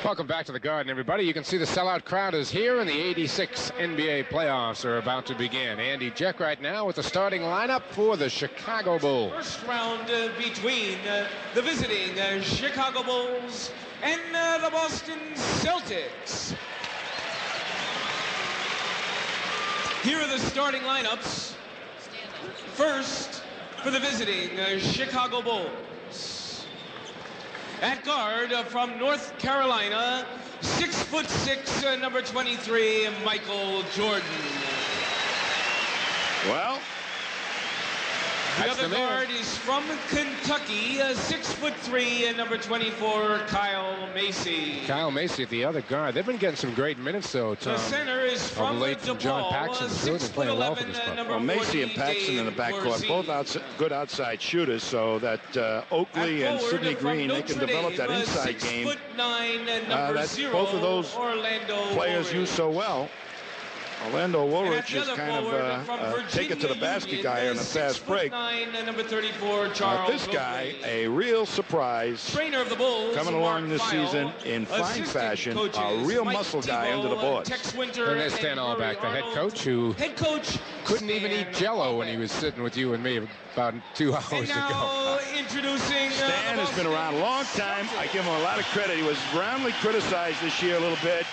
Welcome back to the Garden, everybody. You can see the sellout crowd is here, and the 86 NBA playoffs are about to begin. Andy Jeck right now with the starting lineup for the Chicago Bulls. First round between the visiting Chicago Bulls and the Boston Celtics. Here are the starting lineups. First, for the visiting Chicago Bulls. At guard from North Carolina, 6'6", number 23, Michael Jordan. Well, the other guard is from Kentucky, 6'3", number 24, Kyle Macy. Kyle Macy at the other guard. They've been getting some great minutes, though, Tom. The center is from John Paxson's good and playing well for this club. Well, Macy and Paxson in the backcourt, both good outside shooters, so that Oakley and Sidney Green, they can develop that inside game that both of those players use so well. Orlando Woolrich is kind of take it to the basket guy on a fast break. Number 34, this guy, a real surprise, trainer of the Bulls, coming along this season in fine fashion, a real muscle guy under the boards. And there's Stan Auerbach, the head coach, who couldn't even eat Jell-O when he was sitting with you and me about 2 hours ago. Introducing Stan has been around a long time. I give him a lot of credit. He was roundly criticized this year a little bit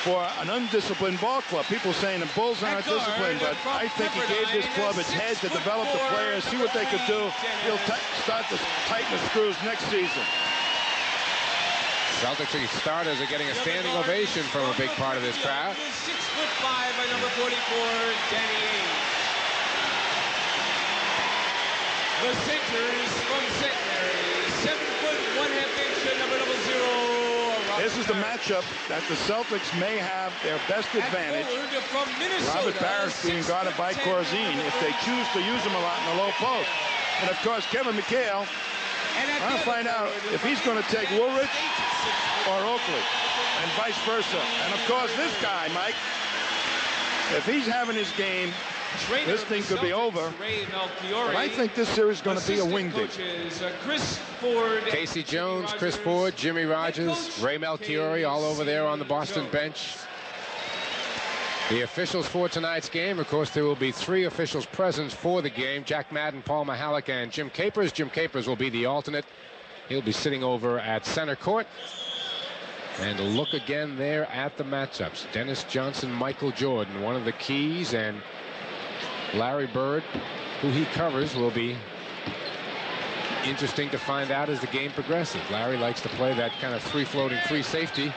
for an undisciplined ball club. People saying the Bulls aren't disciplined, but I think he gave this club its head to develop the players, see what they could do. He'll start to tighten the screws next season. Celtics starters are getting a standing ovation from a big part of this crowd. 6'5", by number 44, Danny Ainge. The centers from Centenary, 7 foot 1/2 inch, number 0. This is the matchup that the Celtics may have their best advantage. Robert Parrish being guarded by Corzine if they choose to use him a lot in the low post. And of course, Kevin McHale, I'll find out if he's going to take Woolrich or Oakley, and vice versa. And of course, this guy, Mike, if he's having his game, this thing could be over. But I think this series is going to be a wing dig. Casey Jones, Chris Ford, Jimmy Rogers, Ray Melchiori all over there on the Boston bench. The officials for tonight's game, of course, there will be 3 officials present for the game. Jack Madden, Paul Mahalik, and Jim Capers. Jim Capers will be the alternate. He'll be sitting over at center court. And look again there at the matchups. Dennis Johnson, Michael Jordan, one of the keys, and Larry Bird, who he covers, will be interesting to find out as the game progresses. Larry likes to play that kind of free-floating free safety.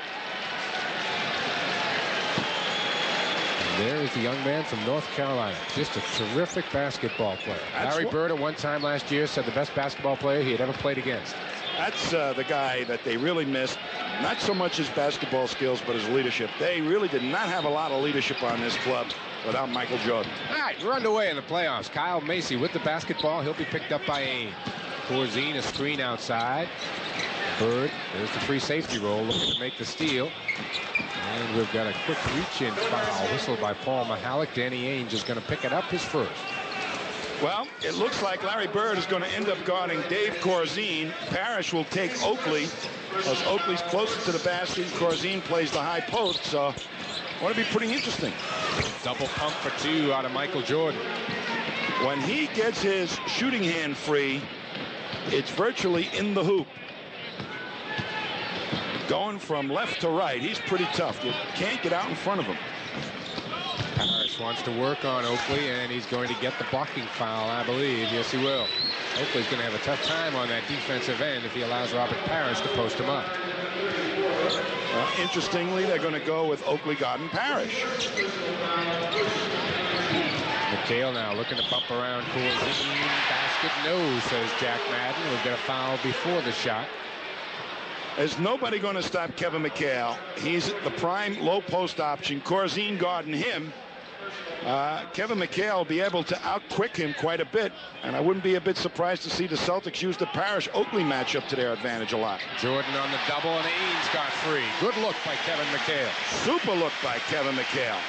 And there is the young man from North Carolina, just a terrific basketball player. Larry Bird at one time last year said the best basketball player he had ever played against. That's the guy that they really missed. Not so much his basketball skills, but his leadership. They really did not have a lot of leadership on this club without Michael Jordan. All right, we're underway in the playoffs. Kyle Macy with the basketball. He'll be picked up by Ainge. Corzine, a screen outside. Bird, there's the free safety roll, looking to make the steal. And we've got a quick reach-in foul whistled by Paul Mahalik. Danny Ainge is going to pick it up, his first. Well, it looks like Larry Bird is going to end up guarding Dave Corzine. Parrish will take Oakley, as Oakley's closer to the basket. Corzine plays the high post, so want to be pretty interesting. Double pump for 2 out of Michael Jordan. When he gets his shooting hand free, it's virtually in the hoop. Going from left to right, he's pretty tough. You can't get out in front of him. Parrish wants to work on Oakley, and he's going to get the blocking foul, I believe. Yes, he will. Oakley's going to have a tough time on that defensive end if he allows Robert Parrish to post him up. Interestingly, they're going to go with Oakley guarding Parrish. McHale now looking to bump around Corzine. Basket no, says Jack Madden. We'll get a foul before the shot. There's nobody going to stop Kevin McHale. He's the prime low post option. Corzine guarding him. Kevin McHale will be able to outquick him quite a bit, and I wouldn't be a bit surprised to see the Celtics use the Parrish-Oakley matchup to their advantage a lot. Jordan on the double, and Ainge got free. Good look by Kevin McHale. Super look by Kevin McHale.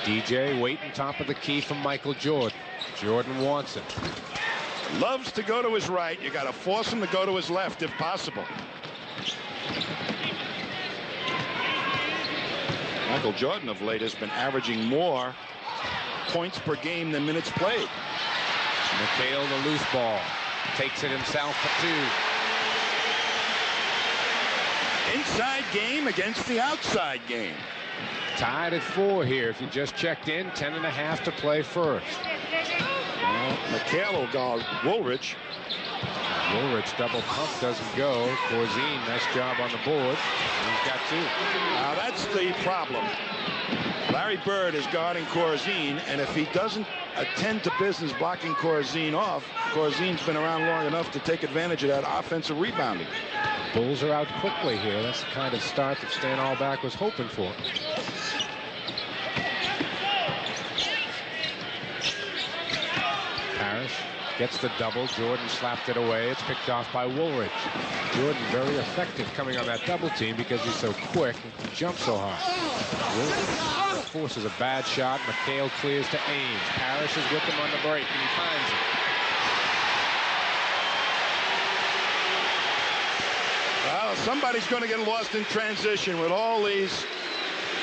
DJ waiting top of the key from Michael Jordan. Jordan wants it. Loves to go to his right. You got to force him to go to his left if possible. Michael Jordan of late has been averaging more points per game than minutes played. McHale, the loose ball, takes it himself for 2. Inside game against the outside game. Tied at 4 here. If you just checked in, 10.5 to play first. Well, McHale will go Woolridge. Woolridge double pump doesn't go. Corzine, nice job on the board. He's got 2. Now that's the problem. Larry Bird is guarding Corzine, and if he doesn't attend to business blocking Corzine off, Corzine's been around long enough to take advantage of that offensive rebounding. Bulls are out quickly here. That's the kind of start that Stan Alback was hoping for. Parrish gets the double. Jordan slapped it away. It's picked off by Woolridge. Jordan very effective coming on that double team because he's so quick and can jump so high. Woolridge forces a bad shot. McHale clears to Ames. Parrish is with him on the break, and he finds it. Well, somebody's going to get lost in transition with all these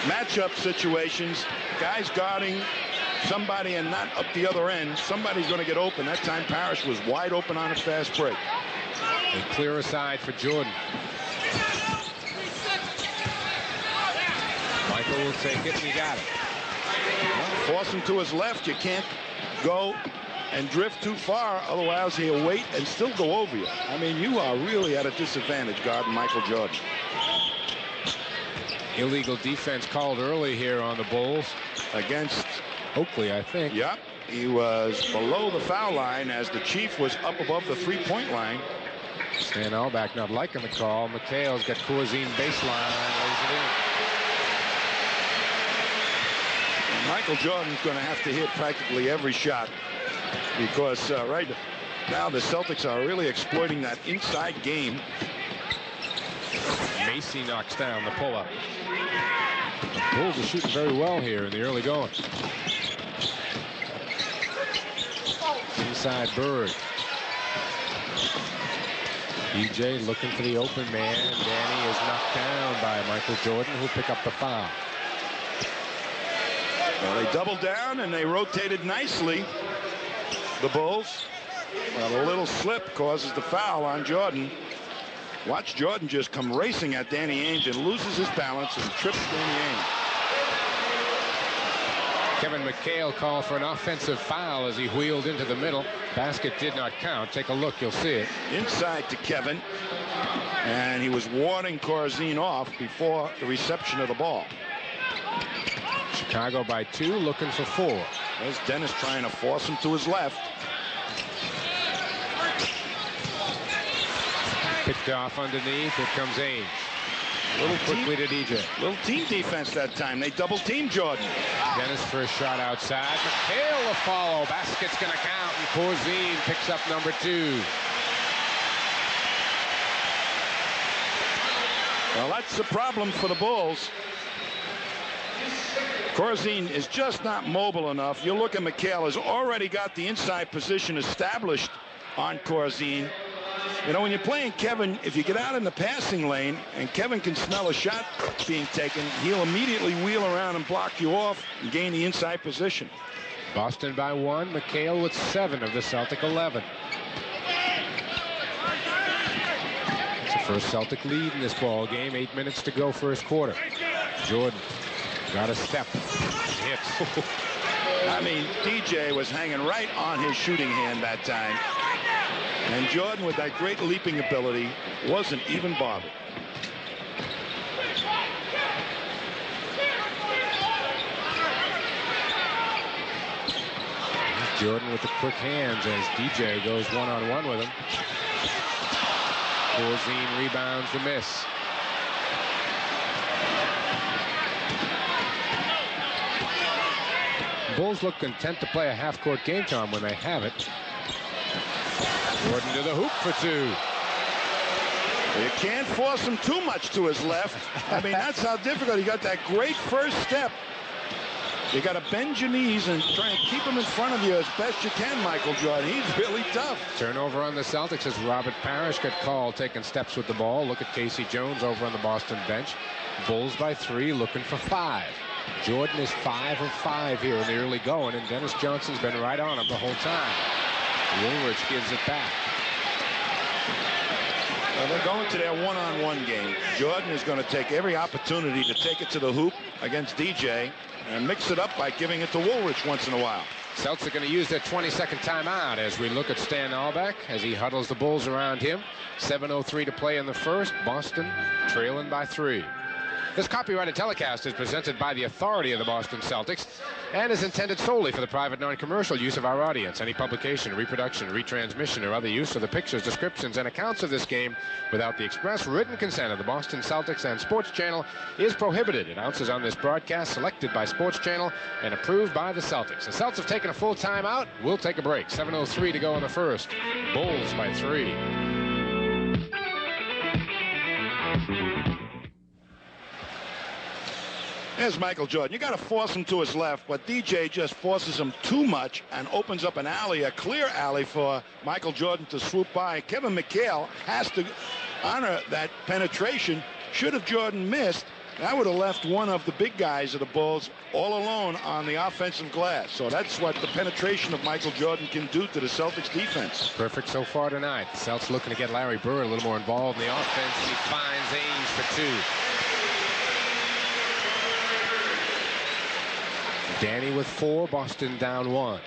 matchup situations. Guys guarding somebody and not up the other end. Somebody's going to get open. That time Parrish was wide open on a fast break. They clear aside for Jordan. Michael will take it, and he got it. Well, force him to his left. You can't go and drift too far, otherwise he'll wait and still go over you. I mean, you are really at a disadvantage guarding Michael Jordan. Illegal defense called early here on the Bulls. Against Oakley, I think. Yep, he was below the foul line as the Chief was up above the three-point line. Stan Alback not liking the call. McHale's got Corzine baseline, lays it in. And Michael Jordan's going to have to hit practically every shot because right now the Celtics are really exploiting that inside game. Macy knocks down the pull-up. The Bulls are shooting very well here in the early going. Inside Bird. DJ looking for the open man. Danny is knocked down by Michael Jordan, who'll pick up the foul. Well, they doubled down and they rotated nicely, the Bulls. Well, a little slip causes the foul on Jordan. Watch Jordan just come racing at Danny Ainge and loses his balance and trips Danny Ainge. Kevin McHale called for an offensive foul as he wheeled into the middle. Basket did not count. Take a look, you'll see it. Inside to Kevin, and he was warding Corzine off before the reception of the ball. Chicago by 2, looking for 4. There's Dennis trying to force him to his left. Picked off underneath. Here comes Ainge. Little quickly to DJ. Little team defense that time. They double team Jordan. Dennis for a shot outside. McHale a follow. Basket's going to count, and Corzine picks up number 2. Well, that's the problem for the Bulls. Corzine is just not mobile enough. You look at McHale has already got the inside position established on Corzine. You know, when you're playing Kevin, if you get out in the passing lane and Kevin can smell a shot being taken, he'll immediately wheel around and block you off and gain the inside position. Boston by 1. McHale with 7 of the Celtic 11. It's the first Celtic lead in this ball game. 8 minutes to go, first quarter. Jordan got a step. Hits. I mean, DJ was hanging right on his shooting hand that time. And Jordan, with that great leaping ability, wasn't even bothered. Jordan with the quick hands as DJ goes one-on-one with him. Corzine rebounds the miss. Bulls look content to play a half-court game, Tom, when they have it. Jordan to the hoop for 2. You can't force him too much to his left. I mean, that's how difficult. He got that great first step. You got to bend your knees and try and keep him in front of you as best you can, Michael Jordan. He's really tough. Turnover on the Celtics as Robert Parrish got called taking steps with the ball. Look at Casey Jones over on the Boston bench. Bulls by 3, looking for 5. Jordan is 5 of 5 here in the early going, and Dennis Johnson's been right on him the whole time. Woolridge gives it back. Well, they're going to their one-on-one game. Jordan is going to take every opportunity to take it to the hoop against DJ and mix it up by giving it to Woolridge once in a while. Celtics are going to use their 22nd timeout as we look at Stan Albeck as he huddles the Bulls around him. 7:03 to play in the first. Boston trailing by 3. This copyrighted telecast is presented by the authority of the Boston Celtics and is intended solely for the private non-commercial use of our audience. Any publication, reproduction, retransmission, or other use of the pictures, descriptions, and accounts of this game without the express written consent of the Boston Celtics and Sports Channel is prohibited. Announces on this broadcast selected by Sports Channel and approved by the Celtics. The Celtics have taken a full timeout. We'll take a break. 7:03 to go in the first. Bulls by 3. There's Michael Jordan. You got to force him to his left, but DJ just forces him too much and opens up an alley, a clear alley for Michael Jordan to swoop by. Kevin McHale has to honor that penetration. Should have Jordan missed, that would have left one of the big guys of the Bulls all alone on the offensive glass. So that's what the penetration of Michael Jordan can do to the Celtics defense. Perfect so far tonight. The Celtics looking to get Larry Bird a little more involved in the offense, and he finds Ainge for 2. Danny with 4, Boston down 1.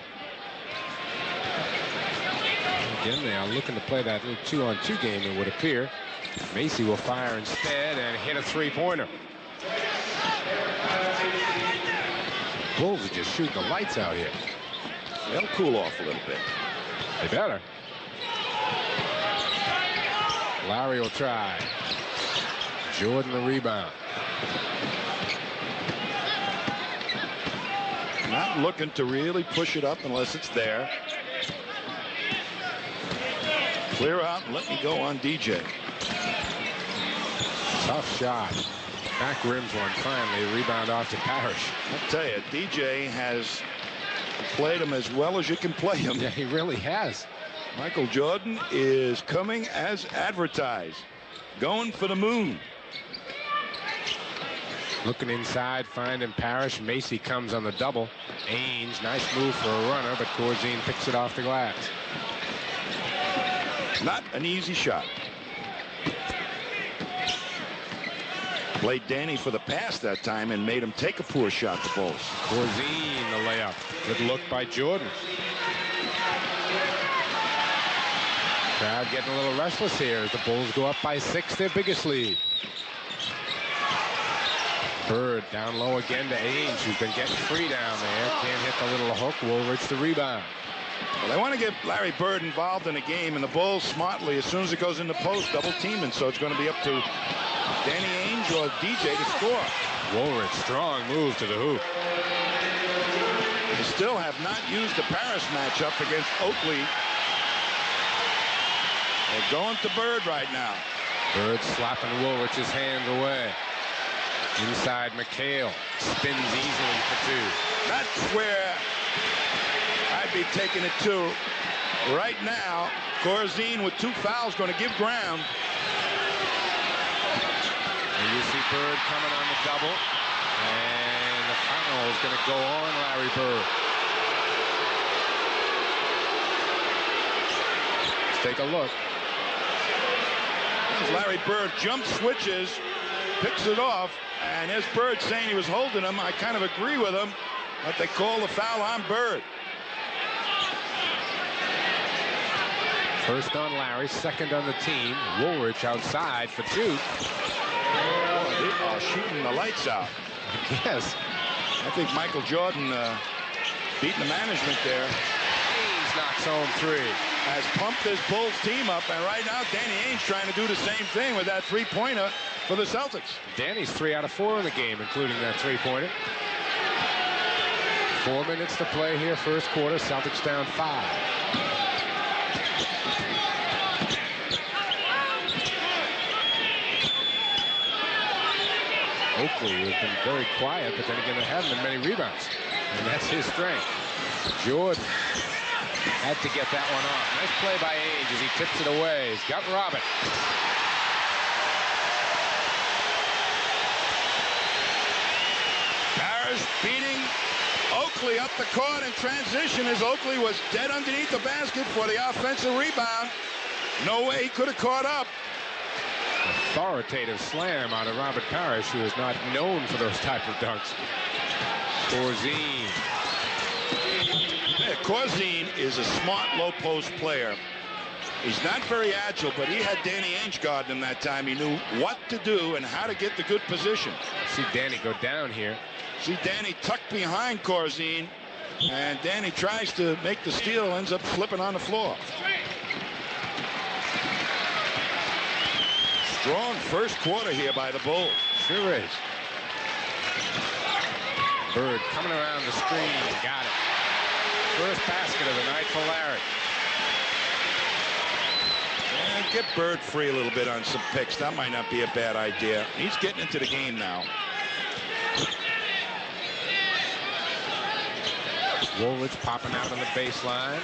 Again, they are looking to play that little 2-on-2 game, it would appear. Macy will fire instead and hit a 3-pointer. Bulls are just shooting the lights out here. They'll cool off a little bit. They better. Larry will try. Jordan the rebound. Not looking to really push it up unless it's there. Clear out and let me go on DJ. Tough shot. Back rims one finally. Rebound off to Parrish. I'll tell you, DJ has played him as well as you can play him. Yeah, he really has. Michael Jordan is coming as advertised. Going for the moon. Looking inside, finding Parrish. Macy comes on the double. Ainge, nice move for a runner, but Corzine picks it off the glass. Not an easy shot. Played Danny for the pass that time and made him take a poor shot to Bulls. Corzine, the layup. Good look by Jordan. Crowd getting a little restless here as the Bulls go up by 6, their biggest lead. Bird down low again to Ainge, who's been getting free down there. Can't hit the little hook. Woolridge the rebound. Well, they want to get Larry Bird involved in the game, and the Bulls smartly, as soon as it goes into post, double teaming. So it's going to be up to Danny Ainge or DJ to score. Woolridge, strong move to the hoop. They still have not used the Paris matchup against Oakley. They're going to Bird right now. Bird slapping Woolridge's hands away. Inside McHale, spins easily for 2. That's where I'd be taking it to. Right now, Corzine with 2 fouls going to give ground. And you see Bird coming on the double. And the foul is going to go on Larry Bird. Let's take a look. As Larry Bird jump switches, picks it off. And as Bird saying he was holding him, I kind of agree with him, but they call the foul on Bird. First on Larry, second on the team. Woolridge outside for 2. Oh, they are shooting the lights out. Yes. I think Michael Jordan beating the management there. Ainge knocks home 3. Has pumped his Bulls team up, and right now Danny Ainge trying to do the same thing with that 3-pointer for the Celtics. Danny's 3 out of 4 in the game, including that 3-pointer. 4 minutes to play here, first quarter. Celtics down 5. Oakley has been very quiet, but then again, there haven't been many rebounds. And that's his strength. Jordan had to get that one off. Nice play by Ainge as he tips it away. He's got Robin. Parrish beating Oakley up the court in transition as Oakley was dead underneath the basket for the offensive rebound. No way he could have caught up. Authoritative slam out of Robert Parrish, who is not known for those type of dunks. Corzine. Yeah, Corzine is a smart low post player. He's not very agile, but he had Danny Ainge guarding him that time. He knew what to do and how to get the good position. See Danny go down here. See Danny tucked behind Corzine, and Danny tries to make the steal, ends up slipping on the floor. Strong first quarter here by the Bulls. Sure is. Bird coming around the screen. Got it. First basket of the night for Larry. And get Bird free a little bit on some picks. That might not be a bad idea. He's getting into the game now. Woolridge popping out on the baseline.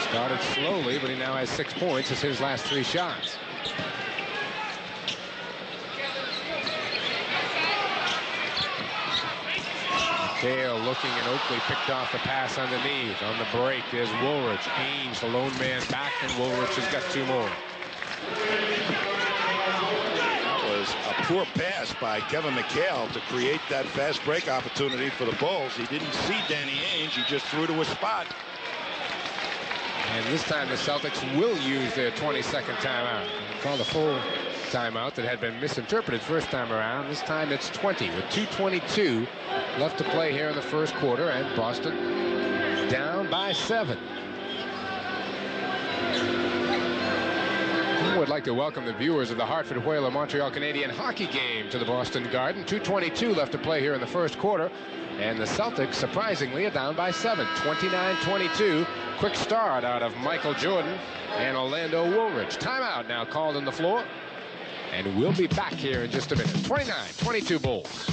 Started slowly, but he now has 6 points. It's his last 3 shots. Kale looking, and Oakley picked off the pass underneath. On the break, there's Woolridge. Ainge, the lone man back, and Woolridge has got 2 more. That was a poor pass by Kevin McHale to create that fast break opportunity for the Bulls. He didn't see Danny Ainge. He just threw to a spot. And this time the Celtics will use their 22nd timeout. Called a full timeout that had been misinterpreted first time around. This time it's 20 with 2:22 left to play here in the first quarter, and Boston down by 7. I would like to welcome the viewers of the Hartford Whaler Montreal Canadian hockey game to the Boston Garden. 2:22 left to play here in the first quarter, and the Celtics surprisingly are down by 7. 29-22. Quick start out of Michael Jordan and Orlando Woolridge. Timeout now called on the floor, and we'll be back here in just a minute. 29-22 Bulls.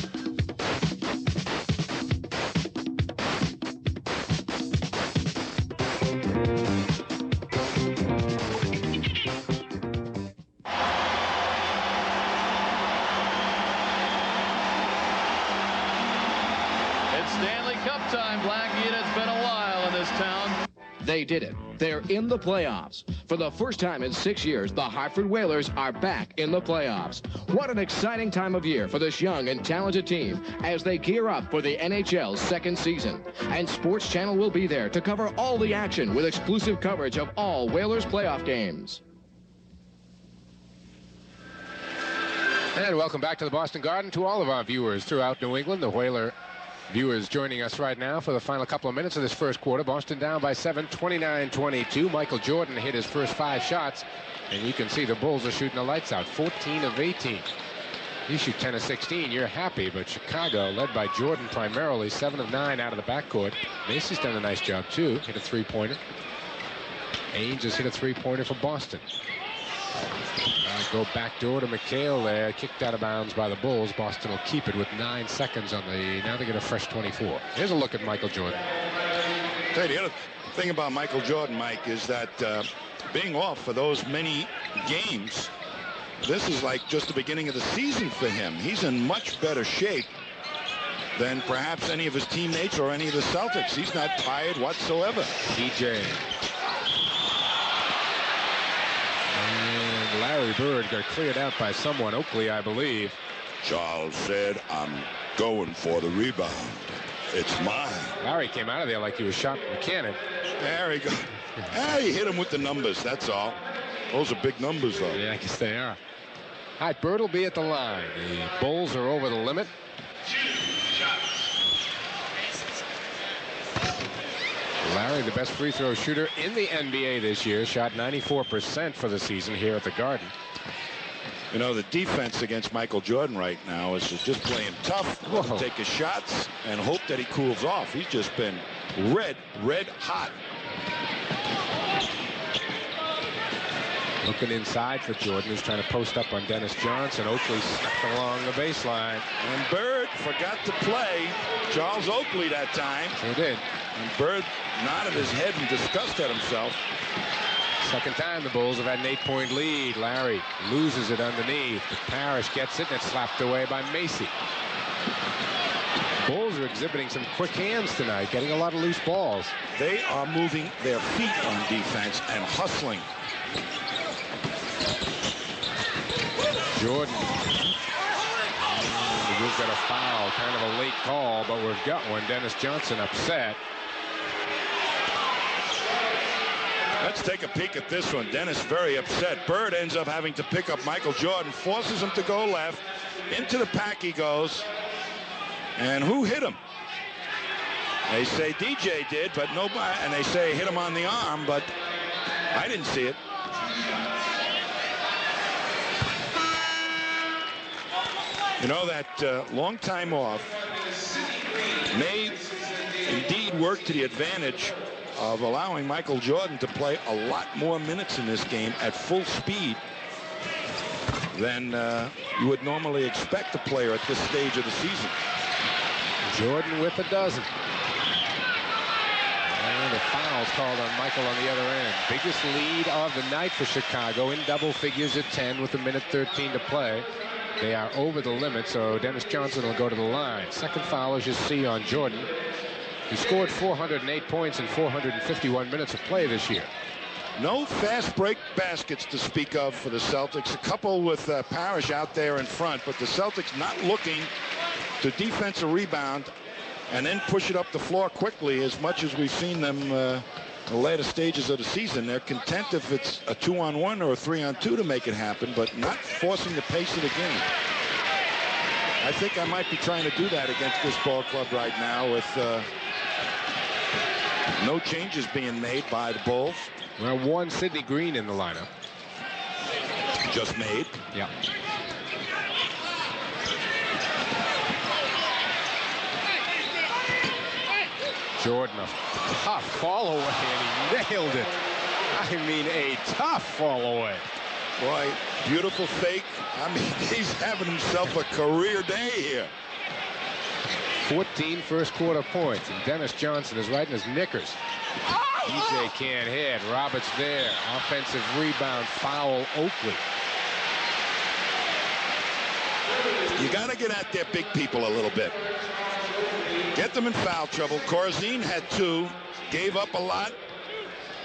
They did it. They're in the playoffs. For the first time in 6 years, the Hartford Whalers are back in the playoffs. What an exciting time of year for this young and talented team as they gear up for the NHL's 2nd season. And Sports Channel will be there to cover all the action with exclusive coverage of all Whalers playoff games. And welcome back to the Boston Garden to all of our viewers throughout New England. The Whaler viewers joining us right now for the final couple of minutes of this first quarter. Boston down by 7, 29-22. Michael Jordan hit his first 5 shots, and you can see the Bulls are shooting the lights out. 14 of 18. You shoot 10 of 16, you're happy, but Chicago, led by Jordan primarily, 7 of 9 out of the backcourt. Macy's done a nice job, too. Hit a 3-pointer. Ainge has hit a 3-pointer for Boston. Go back door to McHale there, kicked out of bounds by the Bulls. Boston will keep it with 9 seconds on the, now they get a fresh 24. Here's a look at Michael Jordan. Tell you, the other thing about Michael Jordan, Mike, is that being off for those many games, this is like just the beginning of the season for him. He's in much better shape than perhaps any of his teammates or any of the Celtics. He's not tired whatsoever. DJ. Larry Bird got cleared out by someone, Oakley, I believe. Charles said, I'm going for the rebound. It's mine. Larry came out of there like he was shot from a cannon. There he goes. He hit him with the numbers, that's all. Those are big numbers, though. Yeah, I guess they are. All right, Bird will be at the line. The Bulls are over the limit. Larry, the best free throw shooter in the NBA this year, shot 94% for the season here at the Garden. You know, the defense against Michael Jordan right now is just play him tough, take his shots, and hope that he cools off. He's just been red hot. Looking inside for Jordan, who's trying to post up on Dennis Johnson. Oakley snuck along the baseline. And Bird forgot to play Charles Oakley that time. He did. And Bird nodded his head in disgust at himself. Second time the Bulls have had an 8-point lead. Larry loses it underneath. Parrish gets it, and it's slapped away by Macy. Bulls are exhibiting some quick hands tonight, getting a lot of loose balls. They are moving their feet on defense and hustling. Jordan. We've got a foul, kind of a late call, but we've got one. Dennis Johnson upset. Let's take a peek at this one. Dennis very upset. Bird ends up having to pick up Michael Jordan, forces him to go left. Into the pack he goes. And who hit him? They say DJ did, but nobody, and they say hit him on the arm, but I didn't see it. You know, that long time off may indeed work to the advantage of allowing Michael Jordan to play a lot more minutes in this game at full speed than you would normally expect a player at this stage of the season. Jordan with a dozen. And a foul's called on Michael on the other end. Biggest lead of the night for Chicago, in double figures at 10 with a minute 13 to play. They are over the limit, so Dennis Johnson will go to the line. Second foul, as you see, on Jordan. He scored 408 points in 451 minutes of play this year. No fast break baskets to speak of for the Celtics. A couple with Parrish out there in front, but the Celtics not looking to defensive rebound and then push it up the floor quickly as much as we've seen them in the later stages of the season. They're content if it's a 2-on-1 or a 3-on-2 to make it happen, but not forcing the pace of the game. I think I might be trying to do that against this ball club right now with no changes being made by the Bulls. Well, one Sidney Green in the lineup. Just made. Yeah. Jordan, a tough fall away, and he nailed it. I mean, a tough fall away. Boy, beautiful fake. I mean, he's having himself a career day here. 14 first quarter points, and Dennis Johnson is right in his knickers. DJ can't hit. Roberts there. Offensive rebound, foul, Oakley. You got to get at their big people a little bit. Get them in foul trouble. Corzine had 2, gave up a lot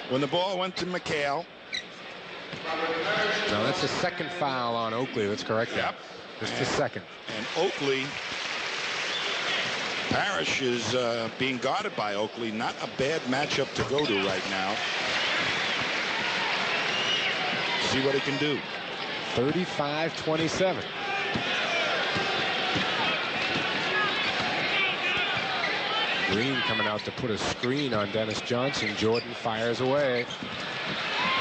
when the ball went to McHale. No, that's the second foul on Oakley. Let's correct that. Just the second. And Oakley, Parrish is being guarded by Oakley. Not a bad matchup to go to right now. See what he can do. 35-27. Green coming out to put a screen on Dennis Johnson. Jordan fires away.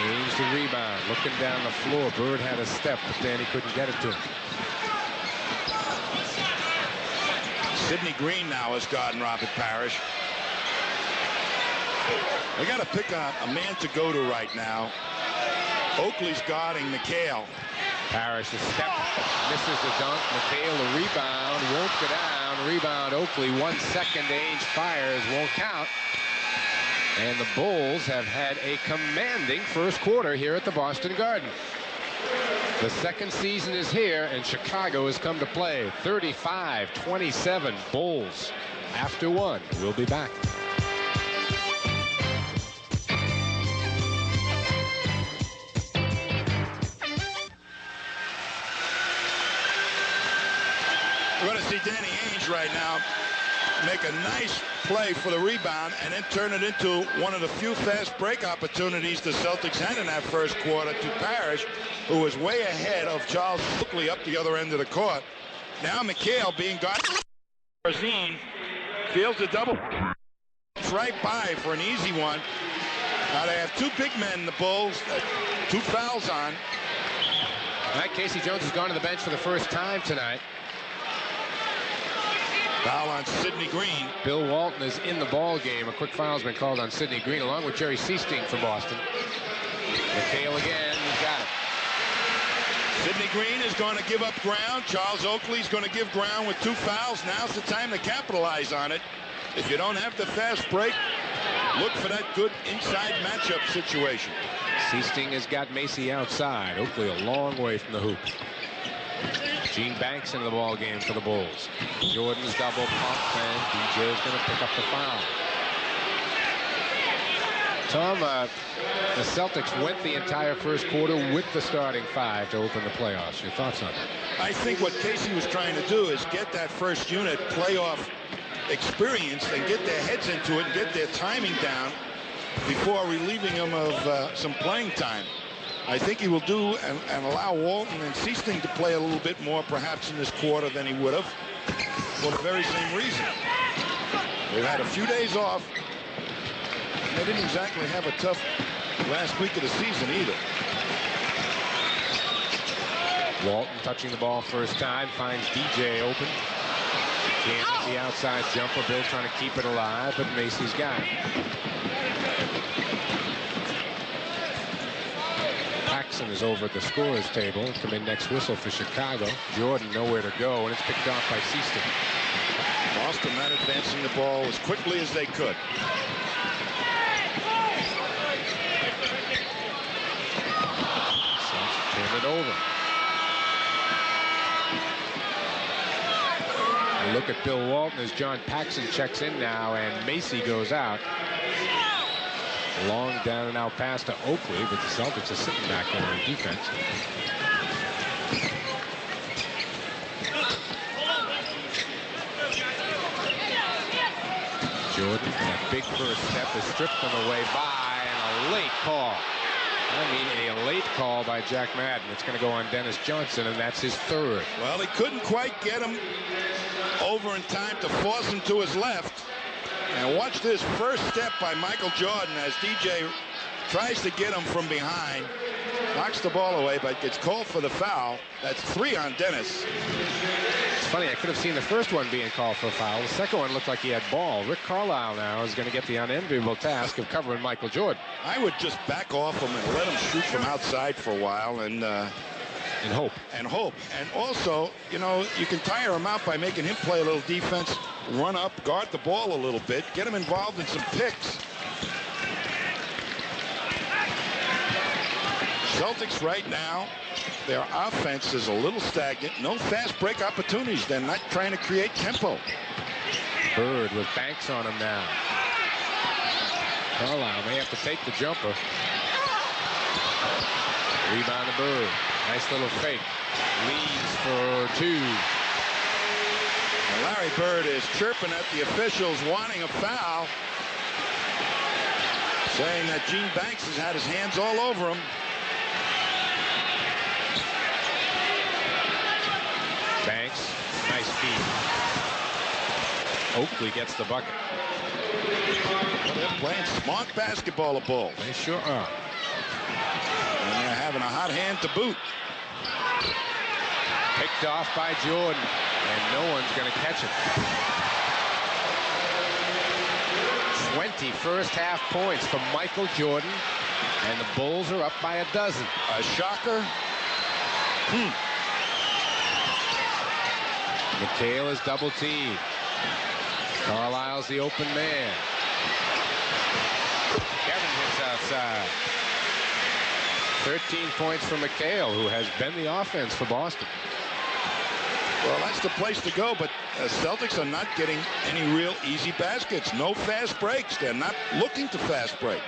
Aims the rebound. Looking down the floor. Bird had a step, but then he couldn't get it to him. Sidney Green now is guarding Robert Parrish. They got to pick a man to go to right now. Oakley's guarding McHale. Parrish, a step, misses the dunk. McHale, the rebound, won't go down. Rebound, Oakley, 1 second. Ainge fires, won't count. And the Bulls have had a commanding first quarter here at the Boston Garden. The second season is here, and Chicago has come to play. 35-27 Bulls after 1. We'll be back. We're going to see Danny Ainge right now make a nice play for the rebound and then turn it into one of the few fast break opportunities the Celtics had in that first quarter to Parrish, who was way ahead of Charles Oakley up the other end of the court. Now McHale being guarded. Corzine feels the double. It's right by for an easy one. Now they have 2 big men, the Bulls, 2 fouls on. All right, Casey Jones has gone to the bench for the first time tonight. Foul on Sidney Green. Bill Walton is in the ball game. A quick foul has been called on Sidney Green, along with Jerry Seasting for Boston. McHale again. got it. Sidney Green is going to give up ground. Charles Oakley's going to give ground with 2 fouls. Now's the time to capitalize on it. If you don't have the fast break, look for that good inside matchup situation. Seasting has got Macy outside. Oakley a long way from the hoop. Gene Banks into the ball game for the Bulls. Jordan's double pump, and DJ is going to pick up the foul. Tom, the Celtics went the entire first quarter with the starting 5 to open the playoffs. Your thoughts on that? I think what Casey was trying to do is get that first unit playoff experience and get their heads into it and get their timing down before relieving them of some playing time. I think he will do and allow Walton and Seasting to play a little bit more perhaps in this quarter than he would have for the very same reason. They've had a few days off. They didn't exactly have a tough last week of the season either. Walton touching the ball first time, finds DJ open. Can't hit the outside jumper. Bill trying to keep it alive, but Macy's got it. Paxson is over at the scorer's table. Come in next whistle for Chicago. Jordan nowhere to go, and it's picked off by Seaston. Boston not advancing the ball as quickly as they could. Turn it over. And look at Bill Walton as John Paxson checks in now, and Macy goes out. Long down and out pass to Oakley, but the Celtics are sitting back there on defense. Jordan, that big first step is stripped on the way by, and a late call. I mean, a late call by Jack Madden. It's going to go on Dennis Johnson, and that's his 3rd. Well, he couldn't quite get him over in time to force him to his left. And watch this first step by Michael Jordan as DJ tries to get him from behind. Knocks the ball away, but gets called for the foul. That's 3 on Dennis. It's funny, I could have seen the first one being called for a foul. The second one looked like he had ball. Rick Carlisle now is going to get the unenviable task of covering Michael Jordan. I would just back off him and let him shoot from outside for a while and hope. And hope. And also, you know, you can tire him out by making him play a little defense, run up, guard the ball a little bit, get him involved in some picks. Celtics right now, their offense is a little stagnant. No fast break opportunities. They're not trying to create tempo. Bird with Banks on him now. Carlisle may have to take the jumper. Rebound to Bird. Nice little fake. Leads for 2. And Larry Bird is chirping at the officials, wanting a foul, saying that Gene Banks has had his hands all over him. Banks, nice feed. Oakley gets the bucket. Well, they're playing smart basketball, the Bulls. They sure are. And they're having a hot hand to boot. Picked off by Jordan, and no one's going to catch it. 20 first half points for Michael Jordan, and the Bulls are up by a dozen. A shocker. McHale is double teamed. Carlisle's the open man. Kevin hits outside. 13 points for McHale, who has been the offense for Boston. Well, that's the place to go, but Celtics are not getting any real easy baskets. No fast breaks. They're not looking to fast break.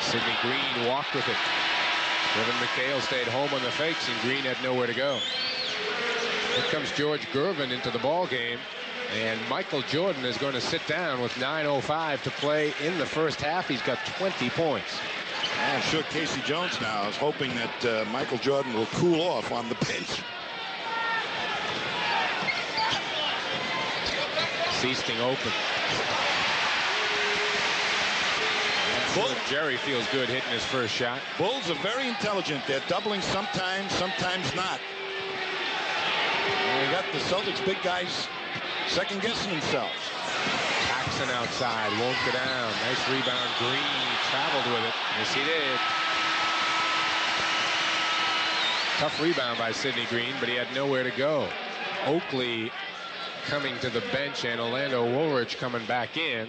Sidney Green walked with it. Kevin McHale stayed home on the fakes, and Green had nowhere to go. Here comes George Gervin into the ball game, and Michael Jordan is going to sit down with 9:05 to play in the first half. He's got 20 points. I'm sure Casey Jones now is hoping that Michael Jordan will cool off on the bench. Seasting open. Sure Jerry feels good hitting his first shot. Bulls are very intelligent. They're doubling sometimes, sometimes not. And we got the Celtics big guys second guessing themselves. Paxson outside, won't go down. Nice rebound, Green Traveled with it. Yes, he did. Tough rebound by Sidney Green, but he had nowhere to go. Oakley coming to the bench and Orlando Woolridge coming back in.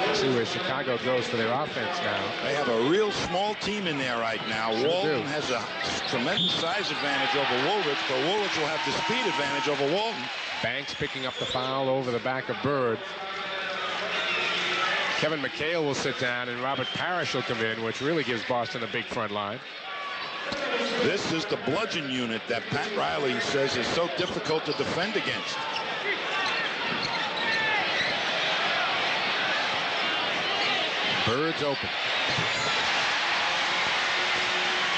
Let's see where Chicago goes for their offense now. They have a real small team in there right now. Sure Walton do. has a tremendous size advantage over Woolridge, but Woolridge will have the speed advantage over Walton. Banks picking up the foul over the back of Bird. Kevin McHale will sit down and Robert Parrish will come in, which really gives Boston a big front line. This is the bludgeon unit that Pat Riley says is so difficult to defend against. Bird's open.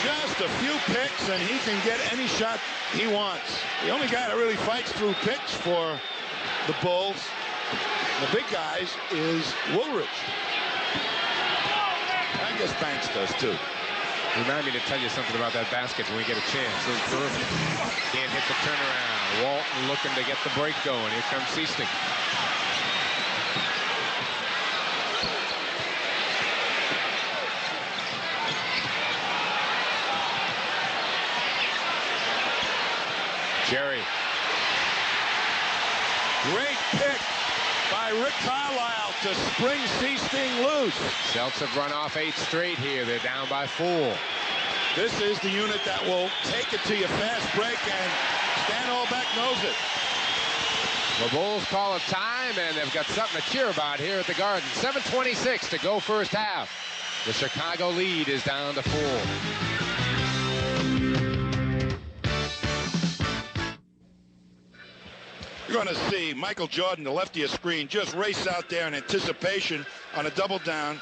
Just a few picks and he can get any shot he wants. The only guy that really fights through picks for the Bulls, the big guys, is Woolridge. I guess Banks does too. Remind me to tell you something about that basket when we get a chance. Can't hit the turnaround. Walton looking to get the break going. Here comes Seasting. Jerry. Great pick by Rick Carlisle to spring Seasting loose. Celtics have run off 8 straight here. They're down by 4. This is the unit that will take it to you fast break, and Stan Olbeck knows it. The Bulls call it time, and they've got something to cheer about here at the Garden. 7:26 to go first half. The Chicago lead is down to 4. You're going to see Michael Jordan, the lefty of screen, just race out there in anticipation on a double down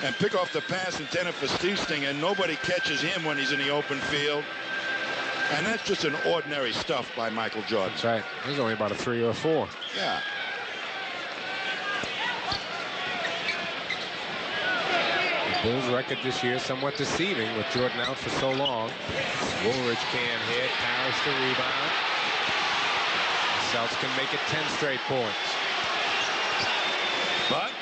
and pick off the pass intended for Seasting, and nobody catches him when he's in the open field. And that's just an ordinary stuff by Michael Jordan. That's right. There's only about a 3 or 4. Yeah. The Bulls' record this year somewhat deceiving with Jordan out for so long. Woolridge can't hit. Parrish the rebound. The Celtics can make it 10 straight points. But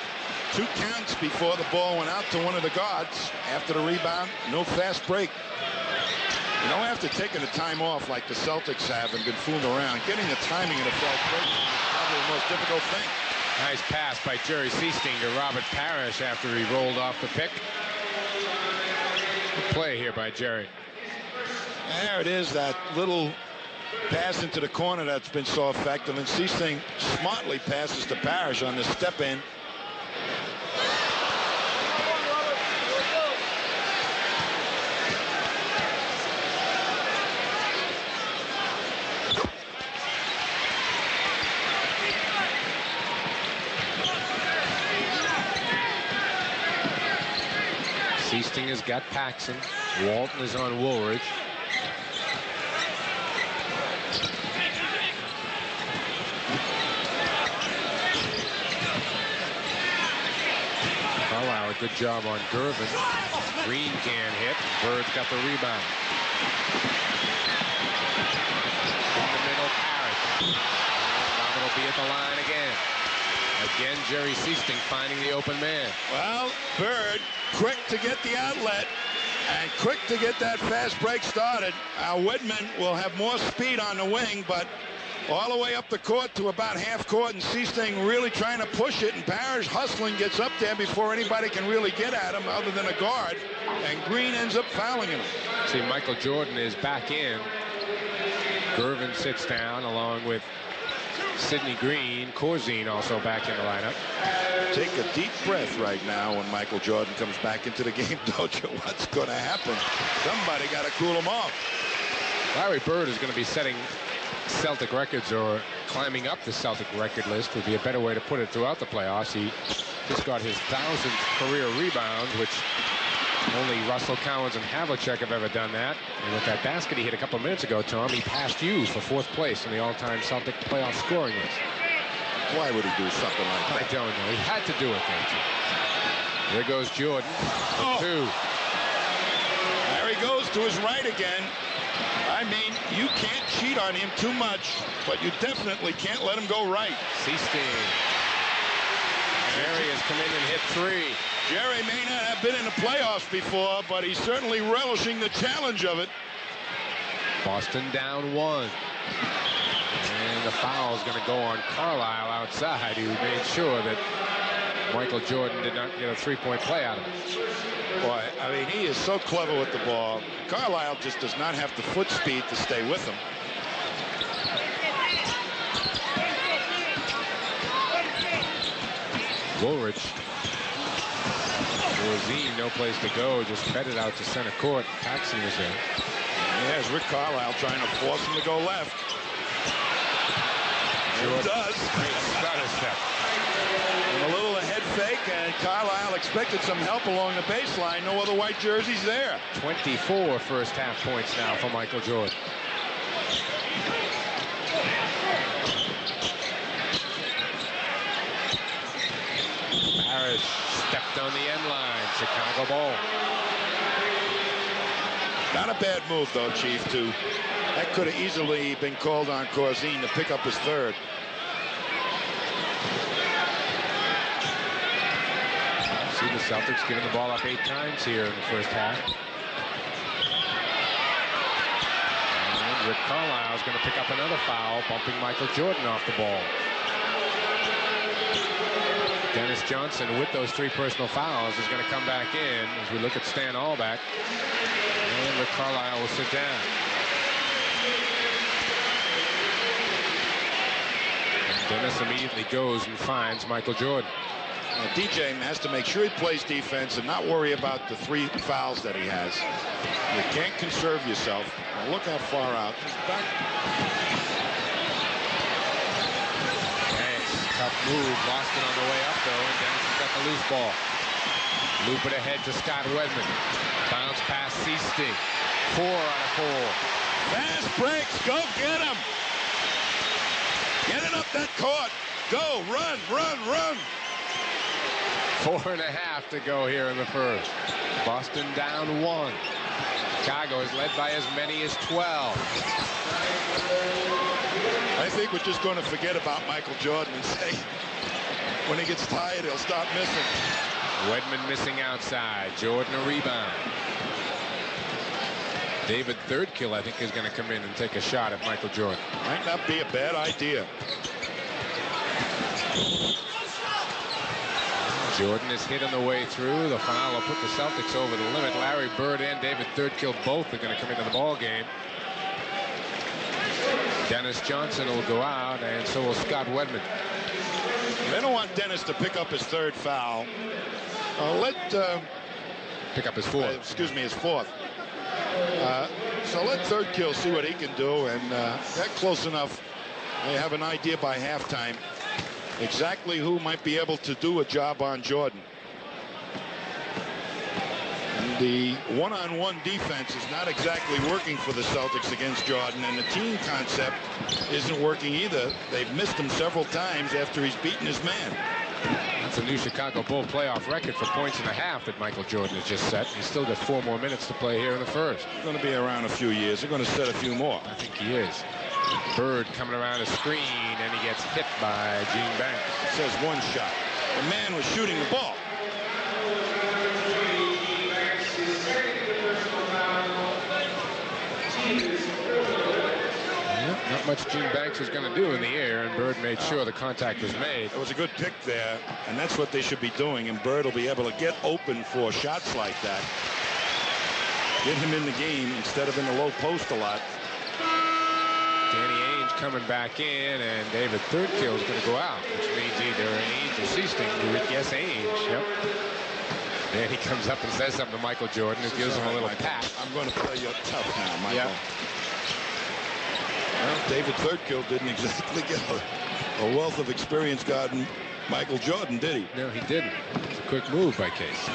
2 counts before the ball went out to one of the guards. After the rebound, no fast break. You know, after taking a time off like the Celtics have and been fooling around, getting the timing of the fast break is probably the most difficult thing. Nice pass by Jerry Seasting to Robert Parrish after he rolled off the pick. Good play here by Jerry. There it is, that little pass into the corner that's been so effective, and Seasting smartly passes to Parrish on the step in. Seasting has got Paxson. Walton is on Woolridge. Carlisle, a good job on Gervin. Green can't hit. Bird's got the rebound. In the middle, Parrish. And it'll be at the line again. Again, Jerry Seasting finding the open man. Well, Bird quick to get the outlet and quick to get that fast break started. Whitman will have more speed on the wing, but all the way up the court to about half court, and Seasting really trying to push it, and Parrish hustling gets up there before anybody can really get at him other than a guard, and Green ends up fouling him. See, Michael Jordan is back in. Gervin sits down along with Sidney Green. Corzine also back in the lineup. Take a deep breath right now when Michael Jordan comes back into the game, don't you? What's going to happen? Somebody got to cool him off. Larry Bird is going to be setting Celtic records, or climbing up the Celtic record list would be a better way to put it, throughout the playoffs. He just got his 1,000th career rebounds, which only Russell, Cowens, and Havlicek have ever done that. And with that basket he hit a couple minutes ago, Tom, he passed you for 4th place in the all-time Celtic playoff scoring list. Why would he do something like that? I don't know. He had to do it, don't you? There goes Jordan. Oh. 2. There he goes to his right again. I mean, you can't cheat on him too much, but you definitely can't let him go right. Seasting. Jerry has come in and hit 3. Jerry may not have been in the playoffs before, but he's certainly relishing the challenge of it. Boston down 1. And the foul is going to go on Carlisle outside, who made sure that Michael Jordan did not get a three-point play out of it. Boy, I mean, he is so clever with the ball. Carlisle just does not have the foot speed to stay with him. Woolridge. Rosine, no place to go, just headed out to center court. Paxson was there. Yeah, it's Rick Carlisle trying to force him to go left. It does. Great stutter step. And a little head fake, and Carlisle expected some help along the baseline. No other white jerseys there. 24 first half points now for Michael Jordan. Parrish stepped on the end line. Chicago ball. Not a bad move, though, Chief, too. That could have easily been called on Corzine to pick up his third. See the Celtics giving the ball up 8 times here in the first half. And Rick Carlisle is going to pick up another foul, bumping Michael Jordan off the ball. Dennis Johnson, with those 3 personal fouls, is going to come back in as we look at Stan Albeck. And Rick Carlisle will sit down. And Dennis immediately goes and finds Michael Jordan. DJ has to make sure he plays defense and not worry about the 3 fouls that he has. You can't conserve yourself. Now look how far out. Just back. Tough move. Lost it on the way up, though, and Dennis has got the loose ball. Loop it ahead to Scott Wedman. Bounce pass Seasting. 4 out of 4. Fast breaks. Go get him. Get it up that court. Go. Run, run, run. 4.5 to go here in the first. Boston down 1. Chicago is led by as many as 12. I think we're just going to forget about Michael Jordan and say when he gets tired, he'll stop missing. Wedman missing outside. Jordan a rebound. David Thirdkill, I think, is going to come in and take a shot at Michael Jordan. Might not be a bad idea. Jordan is hit on the way through. The foul will put the Celtics over the limit. Larry Bird and David Thirdkill both are going to come into the ball game. Dennis Johnson will go out, and so will Scott Wedman. They don't want Dennis to pick up his 3rd foul. Pick up his 4th. Excuse me, his 4th. So let Thirdkill see what he can do, and that close enough. They have an idea by halftime exactly who might be able to do a job on Jordan. And the one-on-one defense is not exactly working for the Celtics against Jordan, and the team concept isn't working either. They've missed him several times after he's beaten his man. That's a new Chicago Bull playoff record for points and a half that Michael Jordan has just set. He's still got 4 more minutes to play here in the first. He's going to be around a few years. They're going to set a few more. I think he is. Bird coming around a screen, and he gets hit by Gene Banks. It says 1 shot. The man was shooting the ball. Yep, not much Gene Banks was going to do in the air, and Bird made sure the contact was made. It was a good pick there, and that's what they should be doing, and Bird will be able to get open for shots like that. Get him in the game instead of in the low post a lot. Danny Ainge coming back in, and David Thirdkill is going to go out, which means either Ainge or Seasting. You would guess Ainge. Yep. And he comes up and says something to Michael Jordan and gives him a little pat. I'm going to play you tough now, Michael. Yep. Well, David Thirdkill didn't exactly get a wealth of experience guarding Michael Jordan, did he? No, he didn't. It's a quick move by Case.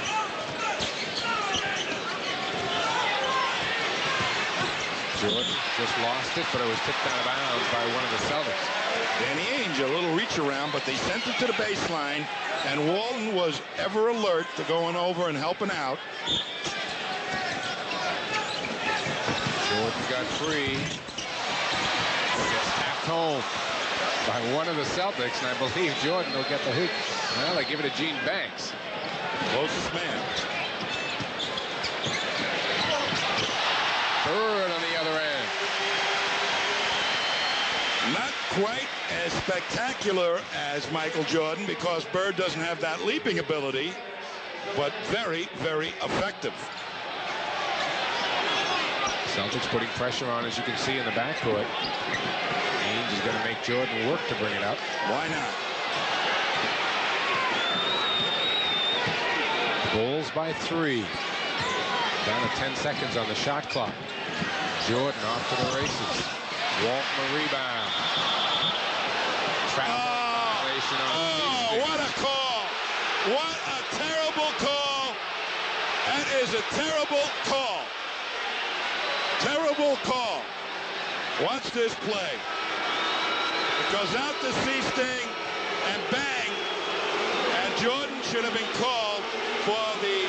Jordan just lost it, but it was tipped out of bounds by one of the Celtics. Danny Ainge, a little reach around, but they sent it to the baseline, and Walton was ever alert to going over and helping out. Jordan got free. Gets tapped home. by one of the Celtics, and I believe Jordan will get the hoop. Well, they give it to Gene Banks. Closest man. Bird on the other end. Not quite as spectacular as Michael Jordan because Bird doesn't have that leaping ability, but very, very effective. Celtics putting pressure on, as you can see in the backcourt. Ainge is going to make Jordan work to bring it up. Why not? Bulls by 3. Down to 10 seconds on the shot clock. Jordan off to the races. Walton the rebound. Violation on what a call! What a terrible call! That is a terrible call. Terrible call. Watch this play. It goes out to Seasting and bang. And Jordan should have been called for the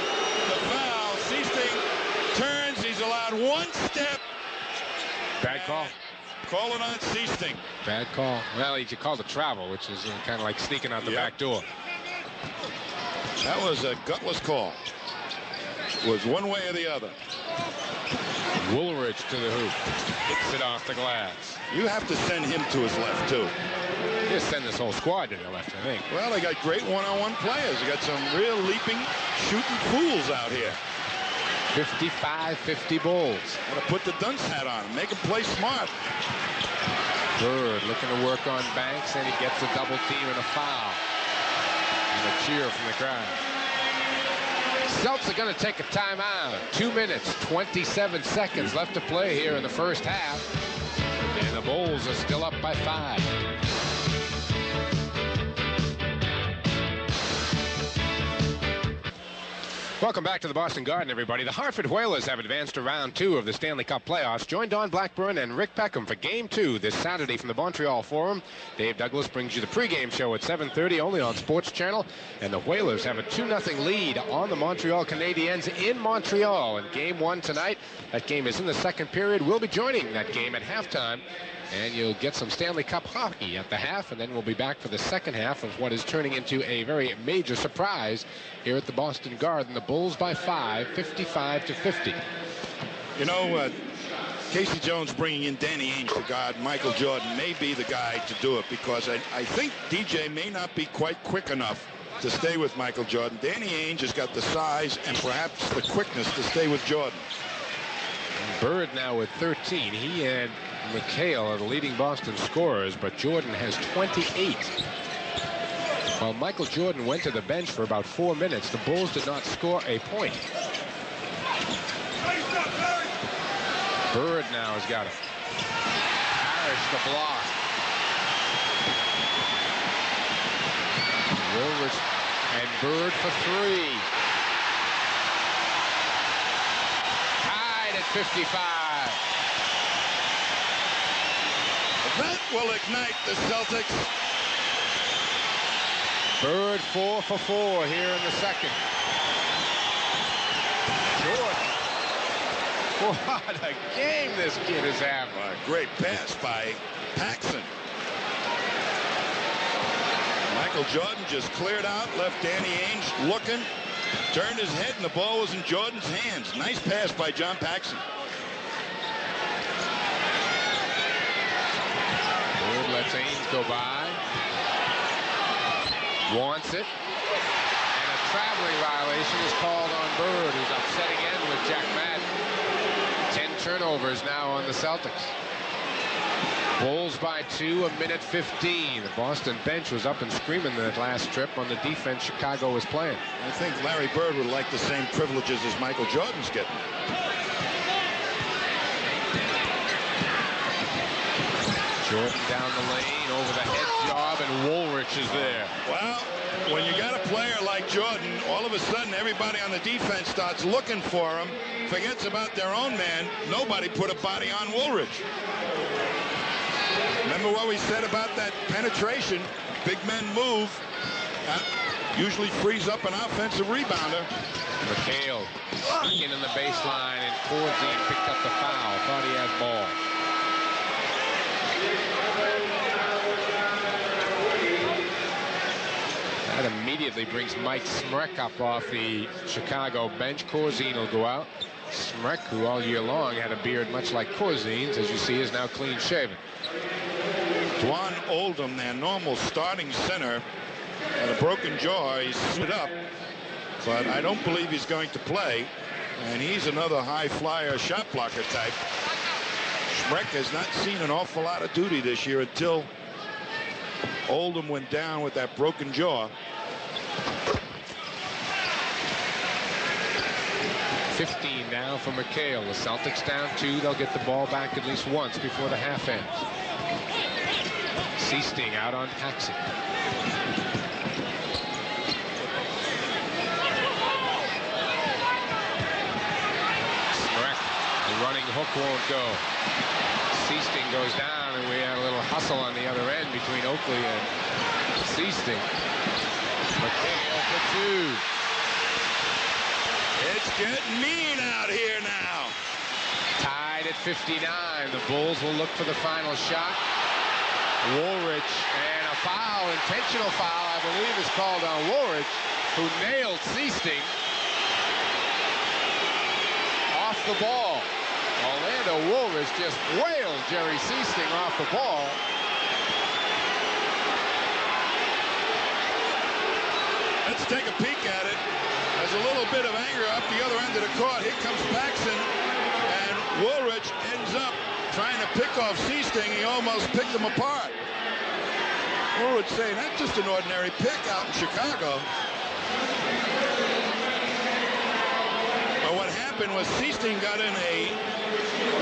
foul. Seasting turns. He's allowed one step. Bad call. Call it on Seasting. Bad call. Well, he called a travel, which is kind of like sneaking out the back door. That was a gutless call. It was one way or the other. Woolridge to the hoop. Hits it off the glass. You have to send him to his left, too. Just send this whole squad to the left, I think. Well, they got great one-on-one players. They got some real leaping, shooting fools out here. 55-50 Bulls. Got to put the dunce hat on him. Make him play smart. Bird looking to work on Banks, and he gets a double team and a foul. And a cheer from the crowd. Celtics are going to take a timeout. 2 minutes, 27 seconds left to play here in the first half. And the Bulls are still up by 5. Welcome back to the Boston Garden, everybody. The Hartford Whalers have advanced to round 2 of the Stanley Cup playoffs. Join Don Blackburn and Rick Peckham for Game 2 this Saturday from the Montreal Forum. Dave Douglas brings you the pregame show at 7:30 only on Sports Channel. And the Whalers have a 2-0 lead on the Montreal Canadiens in Montreal in Game 1 tonight. That game is in the second period. We'll be joining that game at halftime. And you'll get some Stanley Cup hockey at the half, and then we'll be back for the second half of what is turning into a very major surprise here at the Boston Garden. The Bulls by 5, 55-50. You know, Casey Jones bringing in Danny Ainge to guard Michael Jordan may be the guy to do it because I think DJ may not be quite quick enough to stay with Michael Jordan. Danny Ainge has got the size and perhaps the quickness to stay with Jordan. Bird now with 13. He and McHale are the leading Boston scorers, but Jordan has 28. While Michael Jordan went to the bench for about 4 minutes, the Bulls did not score a point. Bird now has got it. Parrish the block. Woolridge and Bird for 3. Tied at 55. That will ignite the Celtics. Bird 4 for 4 here in the second. Jordan. What a game this kid is having. A great pass by Paxson. Michael Jordan just cleared out, left Danny Ainge looking, turned his head, and the ball was in Jordan's hands. Nice pass by John Paxson. Bird lets Ainge go by. Wants it. And a traveling violation is called on Bird, who's upset again with Jack Madden. 10 turnovers now on the Celtics. Bulls by 2, 1:15. The Boston bench was up and screaming that last trip on the defense Chicago was playing. I think Larry Bird would like the same privileges as Michael Jordan's getting. Jordan down the lane, over the head job, and Woolridge is there. Well, when you got a player like Jordan, all of a sudden everybody on the defense starts looking for him, forgets about their own man. Nobody put a body on Woolridge. Remember what we said about that penetration? Big men move. That usually frees up an offensive rebounder. McHale in the baseline, and Corzine picked up the foul. Thought he had ball. That immediately brings Mike Smrek up off the Chicago bench. Corzine will go out. Smrek, who all year long had a beard much like Corzine's, as you see, is now clean shaven. Dwan Oldham, their normal starting center, had a broken jaw. He's suited up, but I don't believe he's going to play. And he's another high flyer shot blocker type. Smrek has not seen an awful lot of duty this year until Oldham went down with that broken jaw. 15 now for McHale. The Celtics down 2. They'll get the ball back at least once before the half ends. Seasting out on Paxson. Smrek, the running hook won't go. Seasting goes down, and we had a little hustle on the other end between Oakley and Seasting. McHale for 2. It's getting mean out here now. Tied at 59. The Bulls will look for the final shot. Woolrich, and a foul, intentional foul, I believe, is called on Woolrich, who nailed Seasting off the ball. Orlando Woolrich just wailed Jerry Seasting off the ball. Let's take a peek at it. There's a little bit of anger up the other end of the court. Here comes Paxson, and Woolrich ends up trying to pick off Seasting. He almost picked him apart. Woolrich saying that's just an ordinary pick out in Chicago. But what happened was Seasting got in a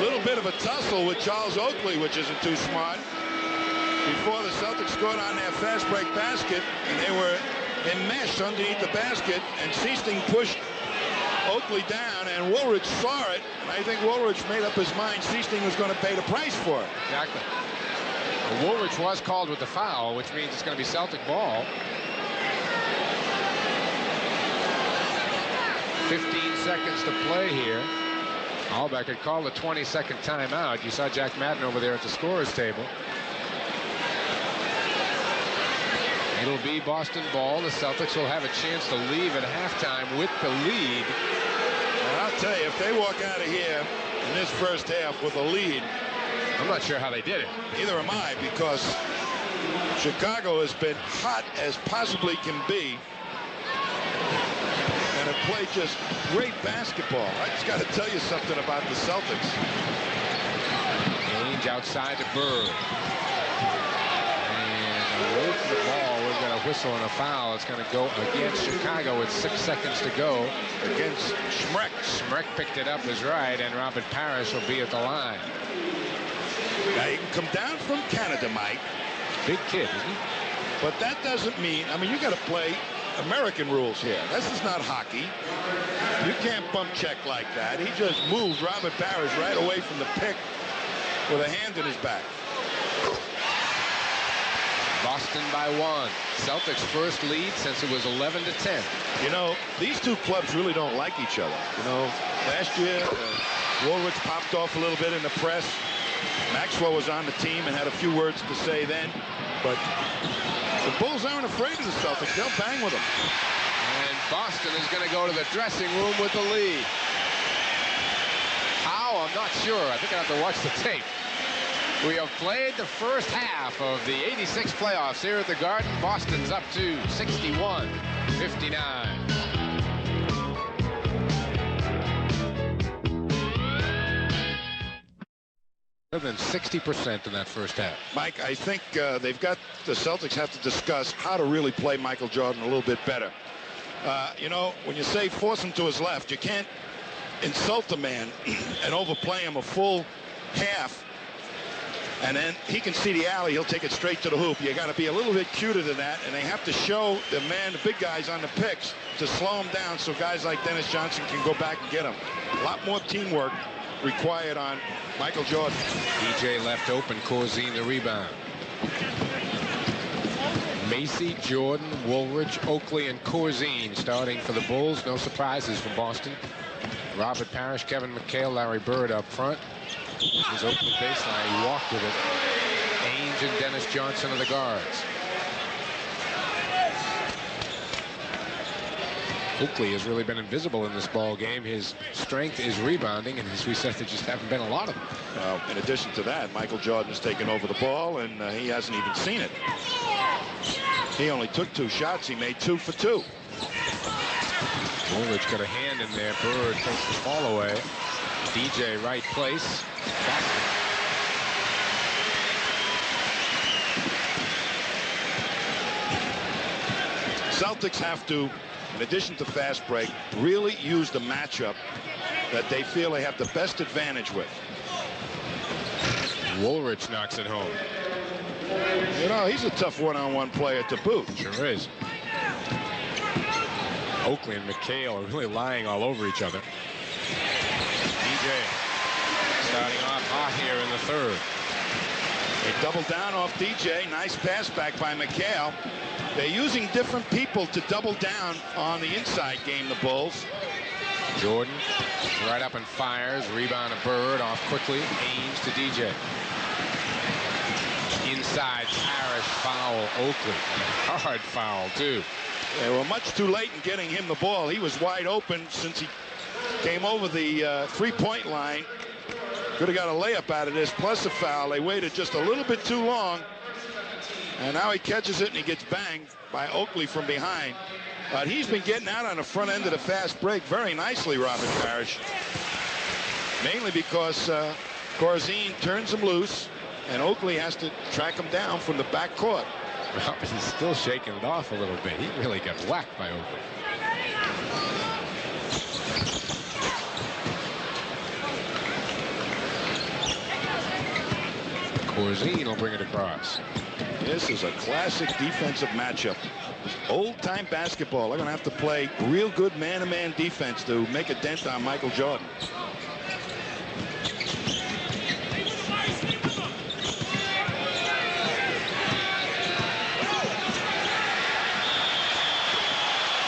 little bit of a tussle with Charles Oakley, which isn't too smart, before the Celtics scored on their fast break basket, and they were enmeshed underneath the basket, and Seasting pushed Oakley down, and Woolrich saw it, and I think Woolrich made up his mind Seasting was going to pay the price for it. Exactly. Well, Woolrich was called with the foul, which means it's going to be Celtic ball. 15 seconds to play here. Albeck had called a 20-second timeout. You saw Jack Madden over there at the scorer's table. It'll be Boston ball. The Celtics will have a chance to leave at halftime with the lead. And I'll tell you, if they walk out of here in this first half with a lead, I'm not sure how they did it. Neither am I, because Chicago has been hot as possibly can be and have played just great basketball. I just got to tell you something about the Celtics. Ainge outside to Bird. Away from the ball, we've got a whistle and a foul. It's going to go against Chicago with 6 seconds to go. Against Smrek. Smrek picked it up as right, and Robert Parrish will be at the line. Now, he can come down from Canada, Mike. Big kid, isn't he? But that doesn't mean, I mean, you got to play American rules here. This is not hockey. You can't bump check like that. He just moved Robert Parrish right away from the pick with a hand in his back. Boston by 1. Celtics first lead since it was 11-10. You know, these two clubs really don't like each other. You know, last year, Woolrich popped off a little bit in the press. Maxwell was on the team and had a few words to say then. But the Bulls aren't afraid of the Celtics. They'll bang with them. And Boston is going to go to the dressing room with the lead. How? I'm not sure. I think I have to watch the tape. We have played the first half of the 86 playoffs here at the Garden. Boston's up to 61-59. More than 60% in that first half. Mike, I think the Celtics have to discuss how to really play Michael Jordan a little bit better. You know, when you say force him to his left, you can't insult the man and overplay him a full half. And then he can see the alley. He'll take it straight to the hoop. You got to be a little bit cuter than that. And they have to show the man, the big guys on the picks, to slow him down so guys like Dennis Johnson can go back and get him. A lot more teamwork required on Michael Jordan. DJ left open. Corzine the rebound. Macy, Jordan, Woolrich, Oakley, and Corzine starting for the Bulls. No surprises for Boston. Robert Parrish, Kevin McHale, Larry Bird up front. His opening baseline, he walked with it. Ainge and Dennis Johnson are the guards. Oakley has really been invisible in this ball game. His strength is rebounding, and as we said, there just haven't been a lot of them. In addition to that, Michael Jordan has taken over the ball, and he hasn't even seen it. He only took 2 shots. He made 2 for 2. Woolridge got a hand in there. Bird takes the fall away. DJ right place. Boston. Celtics have to, in addition to fast break, really use the matchup that they feel they have the best advantage with. Woolridge knocks it home. You know, he's a tough one-on-one player to boot. Sure is. Oakley and McHale are really lying all over each other. DJ starting off hot here in the third. They double down off DJ. Nice pass back by McHale. They're using different people to double down on the inside game, the Bulls. Jordan right up and fires. Rebound to Bird. Off quickly. Ames to DJ. Inside, Parrish, foul, Oakley. Hard foul, too. They were much too late in getting him the ball. He was wide open since he came over the three-point line. Could have got a layup out of this, plus a foul. They waited just a little bit too long. And now he catches it and he gets banged by Oakley from behind. But he's been getting out on the front end of the fast break very nicely, Robert Parrish. Mainly because Corzine turns him loose, and Oakley has to track him down from the back court. Well, he's still shaking it off a little bit. He really got whacked by Oakley. Corzine will bring it across. This is a classic defensive matchup. Old-time basketball. They're going to have to play real good man-to-man defense to make a dent on Michael Jordan.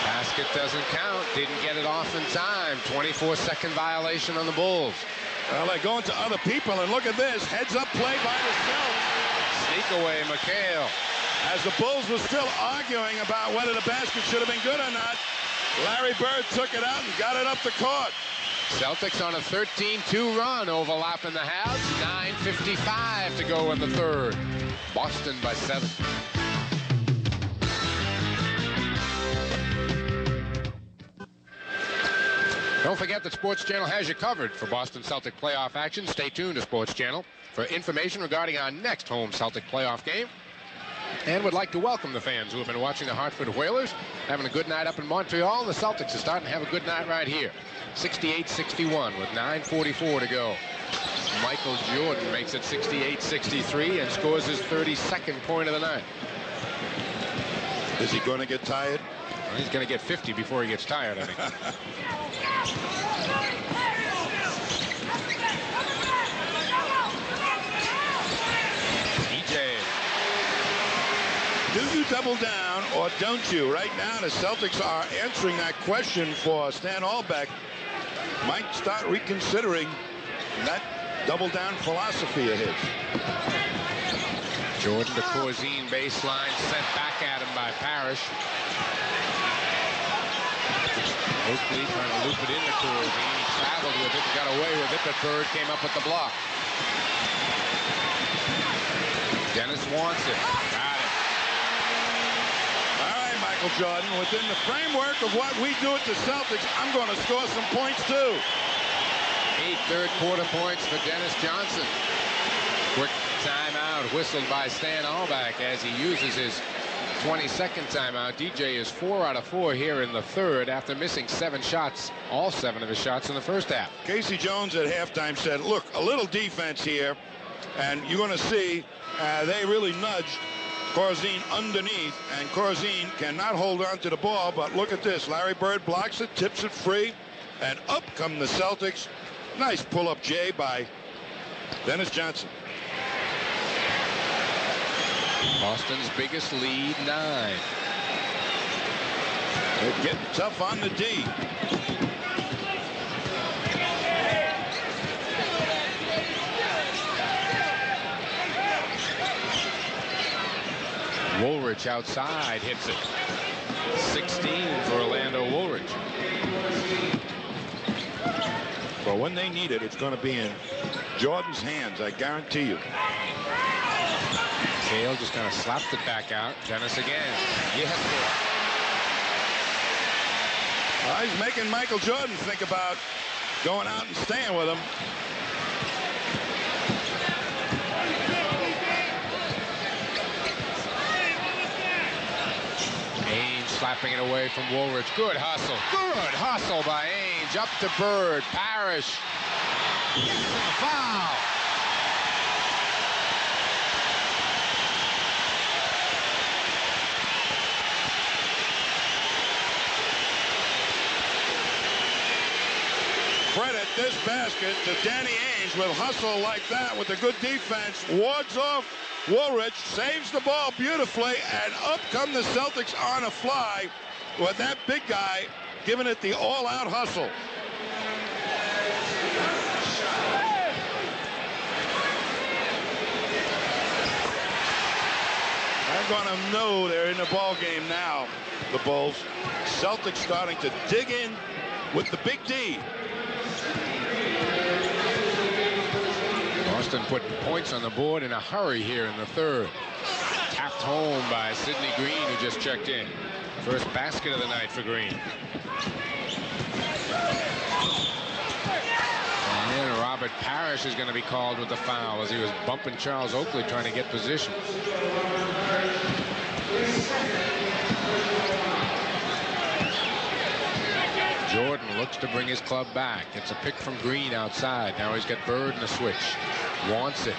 Basket doesn't count. Didn't get it off in time. 24-second violation on the Bulls. Well, they're going to other people, and look at this. Heads-up play by the Celtics. Sneak away, McHale. As the Bulls were still arguing about whether the basket should have been good or not, Larry Bird took it out and got it up the court. Celtics on a 13-2 run, overlapping the halves. 9:55 to go in the third. Boston by 7. Don't forget that Sports Channel has you covered for Boston Celtic playoff action. Stay tuned to Sports Channel for information regarding our next home Celtic playoff game. And would like to welcome the fans who have been watching the Hartford Whalers, having a good night up in Montreal. The Celtics are starting to have a good night right here. 68-61 with 9:44 to go. Michael Jordan makes it 68-63 and scores his 32nd point of the night. Is he going to get tired? Well, he's going to get 50 before he gets tired, I think. Do you double down or don't you? Right now, the Celtics are answering that question for Stan Albeck. Might start reconsidering that double-down philosophy of his. Jordan to Corzine baseline, sent back at him by Parrish. Oakley trying to loop it into Corzine. He traveled with it, got away with it, but Bird came up with the block. Dennis wants it. Got it. All right, Michael Jordan, within the framework of what we do at the Celtics, I'm going to score some points too. 8 third-quarter points for Dennis Johnson. Quick timeout whistled by Stan Albeck as he uses his 22nd timeout. DJ is 4 out of 4 here in the third after missing 7 shots, all 7 of his shots in the first half. Casey Jones at halftime said, look, a little defense here, and you're going to see they really nudged Corzine underneath, and Corzine cannot hold on to the ball, but look at this. Larry Bird blocks it, tips it free, and up come the Celtics. Nice pull-up J by Dennis Johnson. Boston's biggest lead, 9. They're getting tough on the D. Woolridge outside hits it. 16 for Orlando Woolridge. But when they need it, it's going to be in Jordan's hands, I guarantee you. Cale just kind of slapped it back out. Dennis again. Yes, he's making Michael Jordan think about going out and staying with him. Ainge slapping it away from Woolrich. Good hustle. Good hustle by Ainge. Up to Bird. Parrish. Gets to the foul. Credit this basket to Danny Ainge with hustle like that with a good defense. Wards off Woolrich, saves the ball beautifully, and up come the Celtics on a fly with that big guy giving it the all-out hustle. They're going to know they're in the ball game now, the Bulls. Celtics starting to dig in with the big D. Boston put points on the board in a hurry here in the third. Tapped home by Sidney Green, who just checked in. First basket of the night for Green. And Robert Parrish is going to be called with the foul as he was bumping Charles Oakley trying to get position. Jordan looks to bring his club back. It's a pick from Green outside. Now he's got Bird in the switch. Wants it.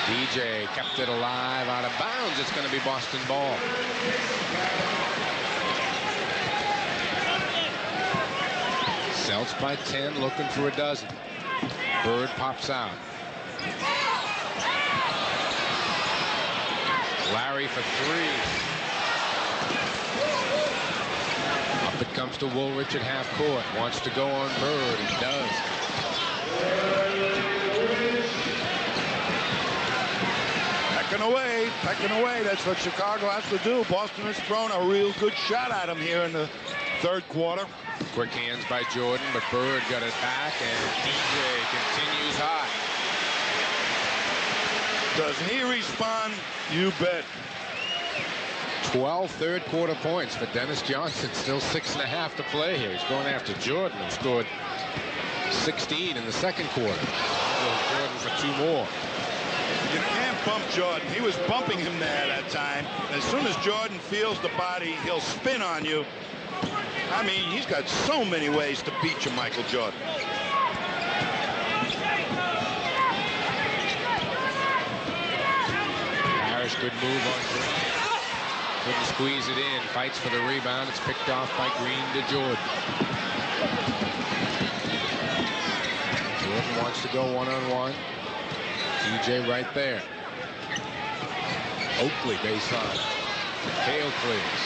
DJ kept it alive out of bounds. It's going to be Boston ball. Celts by 10, looking for a dozen. Bird pops out. Larry for three. Up it comes to Woolrich at half court. Wants to go on Bird. He does. Pecking away. That's what Chicago has to do. Boston has thrown a real good shot at him here in the third quarter. Quick hands by Jordan, but Bird got it back, and DJ continues hot. Does he respond? You bet. 12 third quarter points for Dennis Johnson. Still 6.5 to play here. He's going after Jordan, who scored 16 in the second quarter. Jordan for 2 more. You can't bump Jordan. He was bumping him there that time. As soon as Jordan feels the body, he'll spin on you. I mean, he's got so many ways to beat you, Michael Jordan. Parrish good move on Green. Couldn't squeeze it in. Fights for the rebound. It's picked off by Green to Jordan. Jordan wants to go one-on-one. DJ right there. Oakley baseline. Cale clears.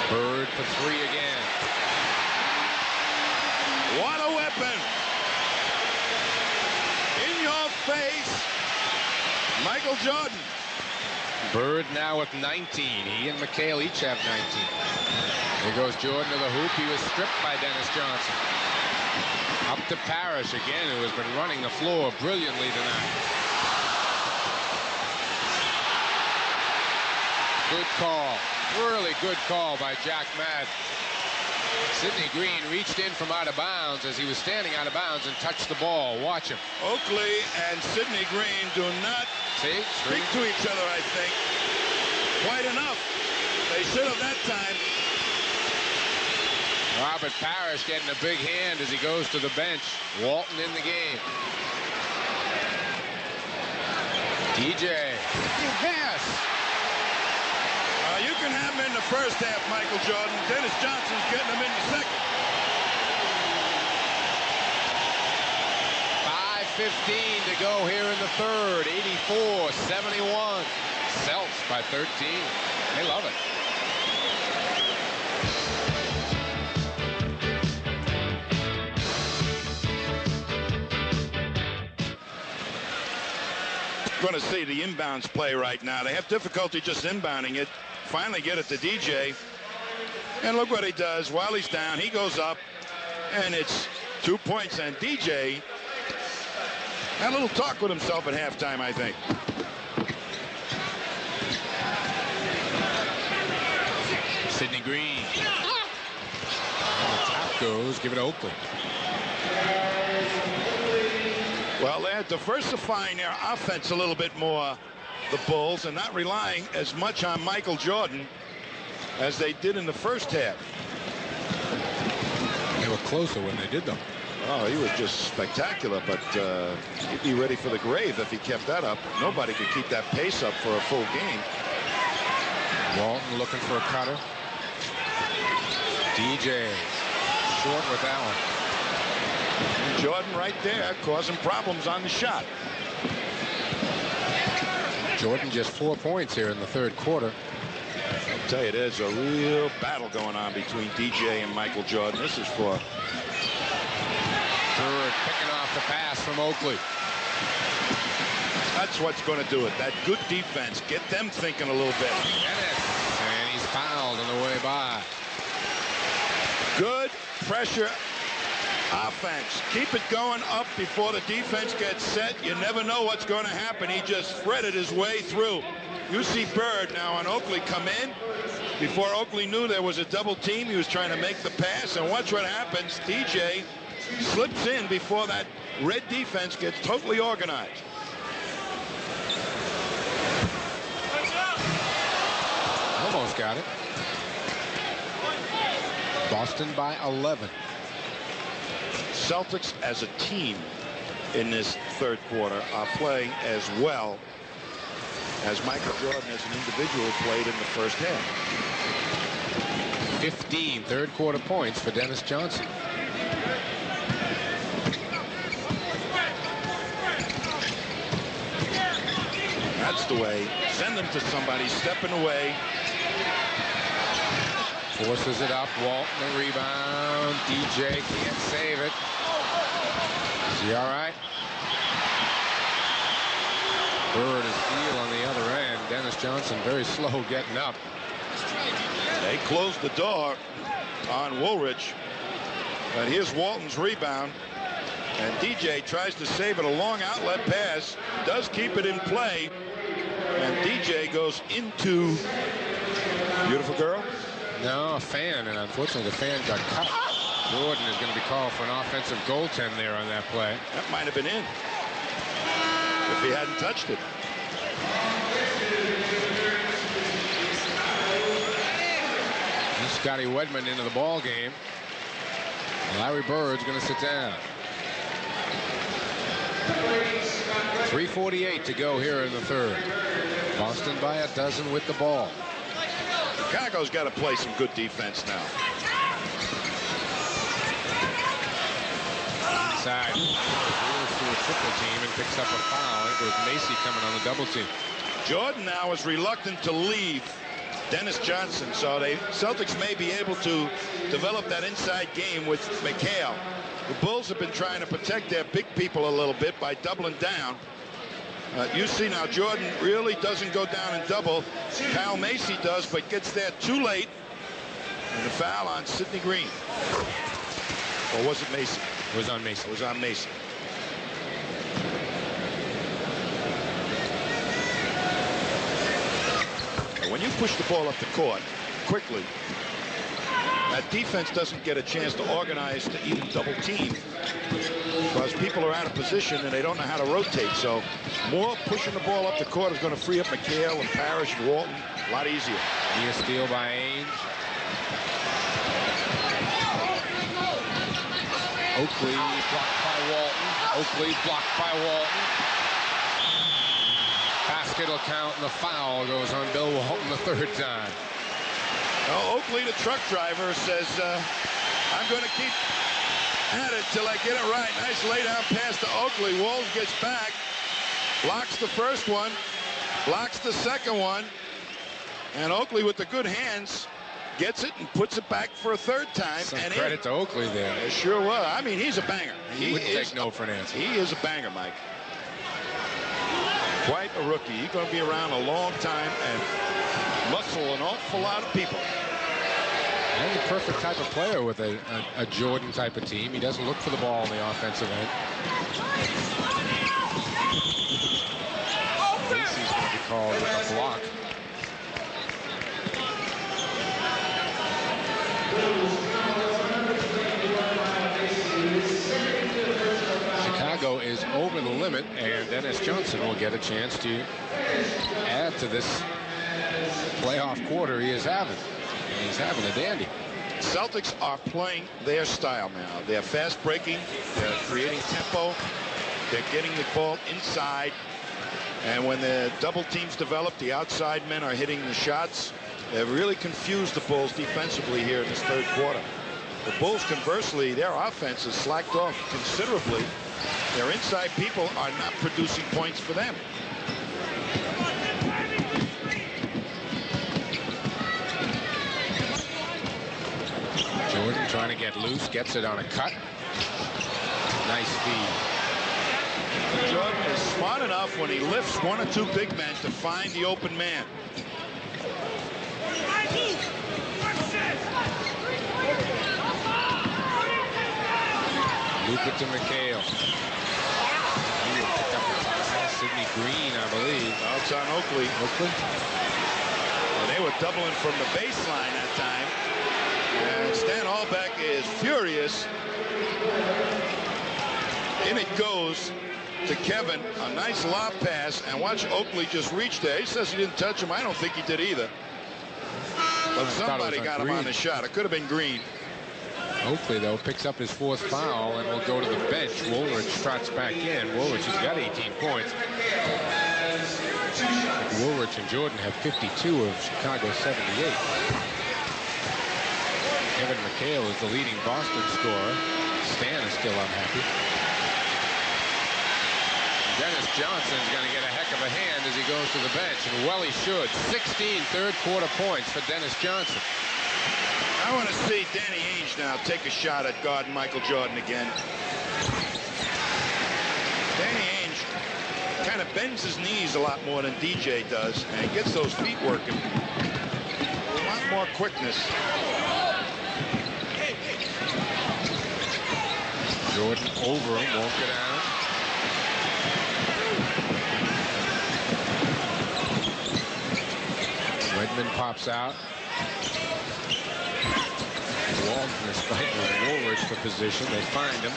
Bird for 3 again. What a weapon. In your face, Michael Jordan. Bird now with 19. He and McHale each have 19. Here goes Jordan to the hoop. He was stripped by Dennis Johnson. Up to Parrish again, who has been running the floor brilliantly tonight. Good call. Really good call by Jack Madden. Sidney Green reached in from out of bounds as he was standing out of bounds and touched the ball. Watch him. Oakley and Sidney Green do not speak to each other, I think, quite enough. They should have that time. Robert Parrish getting a big hand as he goes to the bench. Walton in the game. DJ. Yes. You can have him in the first half, Michael Jordan. Dennis Johnson's getting him in the second. 5:15 to go here in the third. 84-71. Celts by 13. They love it. Going to see the inbounds play right now. They have difficulty just inbounding it. Finally get it to DJ. And look what he does while he's down. He goes up, and it's 2 points. And DJ had a little talk with himself at halftime, I think. Sidney Green. And the tap goes, give it to Oakley. Well, they're diversifying their offense a little bit more, the Bulls, and not relying as much on Michael Jordan as they did in the first half. They were closer when they did them. Oh, he was just spectacular, but he'd be ready for the grave if he kept that up. Nobody could keep that pace up for a full game. Walton looking for a cutter. DJ short with Allen. And Jordan right there causing problems on the shot. Jordan just 4 points here in the third quarter. I'll tell you, there's a real battle going on between DJ and Michael Jordan. This is for Bird picking off the pass from Oakley. That's what's going to do it. That good defense. Get them thinking a little bit. And he's fouled on the way by. Good pressure offense. Keep it going up before the defense gets set. You never know what's going to happen. He just threaded his way through. You see Bird now on Oakley come in. Before Oakley knew there was a double team, he was trying to make the pass. And watch what happens. DJ slips in before that red defense gets totally organized. Almost got it. Boston by 11. Celtics as a team in this third quarter are playing as well as Michael Jordan as an individual played in the first half. 15 third quarter points for Dennis Johnson. That's the way. Send them to somebody stepping away. Forces it up. Walton the rebound. DJ can't save it. Is he all right? Bird is heel on the other end. Dennis Johnson very slow getting up. They closed the door on Woolrich. But here's Walton's rebound. And DJ tries to save it. A long outlet pass. Does keep it in play. And DJ goes into beautiful girl. No, a fan, and unfortunately the fan got cut. Jordan is going to be called for an offensive goaltend there on that play. That might have been in if he hadn't touched it. Scotty Wedman into the ball game. Larry Bird's going to sit down. 3:48 to go here in the third. Boston by a dozen with the ball. Chicago's got to play some good defense now. Inside. Goes to a triple team and picks up a foul. It was Macy coming on the double team. Jordan now is reluctant to leave Dennis Johnson, so Celtics may be able to develop that inside game with McHale. The Bulls have been trying to protect their big people a little bit by doubling down. You see now Jordan really doesn't go down and double. Kyle Macy does, but gets there too late. And the foul on Sidney Green. Or was it Macy? It was on Macy. It was on Macy. And when you push the ball up the court quickly, that defense doesn't get a chance to organize to even double team because people are out of position and they don't know how to rotate. So more pushing the ball up the court is going to free up McHale and Parrish and Walton a lot easier. Near steal by Ainge. Oakley blocked by Walton. Oakley blocked by Walton. Basket will count and the foul goes on Bill Walton the third time. Well, Oakley, the truck driver, says, I'm going to keep at it till I get it right. Nice lay down pass to Oakley. Walton gets back, blocks the first one, blocks the second one, and Oakley with the good hands gets it and puts it back for a third time. Some and credit to Oakley there. It sure was. I mean, he's a banger. He wouldn't take no for an answer. He is a banger, Mike. Quite a rookie. He's going to be around a long time and muscle an awful lot of people. And the perfect type of player with a Jordan type of team. He doesn't look for the ball on the offensive end. Casey's going to be called with a block. Chicago is over the limit, and Dennis Johnson will get a chance to add to this playoff quarter he is having. And he's having a dandy. Celtics are playing their style now. They're fast breaking. They're creating tempo. They're getting the ball inside. And when the double teams develop, the outside men are hitting the shots. They've really confused the Bulls defensively here in this third quarter. The Bulls, conversely, their offense has slacked off considerably. Their inside people are not producing points for them. Jordan trying to get loose, gets it on a cut. Nice feed. Jordan is smart enough when he lifts one or two big men to find the open man. Loop it to McHale. He will pick up the foul. Sidney Green, I believe. Well, it's on Oakley. Well, they were doubling from the baseline that time. And Stan Albeck is furious. In it goes to Kevin. A nice lob pass. And watch Oakley just reach there. He says he didn't touch him. I don't think he did either. But somebody got him on the shot. It could have been Green. Oakley, though, picks up his fourth foul and will go to the bench. Woolridge trots back in. Woolridge has got 18 points. Woolridge and Jordan have 52 of Chicago's 78. Kevin McHale is the leading Boston scorer. Stan is still unhappy. Dennis Johnson's going to get a heck of a hand as he goes to the bench, and well he should. 16 third-quarter points for Dennis Johnson. I want to see Danny Ainge now take a shot at guarding Michael Jordan again. Danny Ainge kind of bends his knees a lot more than DJ does and gets those feet working. A lot more quickness. Jordan over him, won't get down. Redmond pops out. Walton is fighting with Woolridge for position. They find him.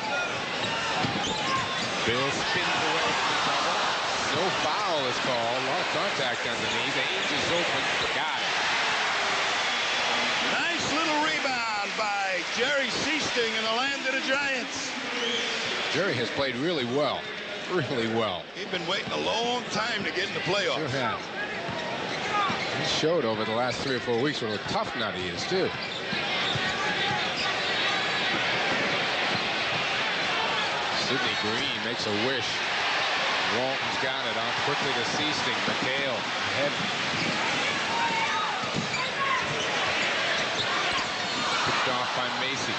Bill spins away from the double. No foul is called. A lot of contact underneath. Ainge is open. Got it. Nice little rebound by Jerry Seasting in the land of the Giants. Jerry has played really well. Really well. He's been waiting a long time to get in the playoffs. Sure has. He showed over the last 3 or 4 weeks what a tough nut he is, too. Sidney Green makes a wish. Walton's got it on quickly to Seasting. McHale ahead. Picked off by Macy.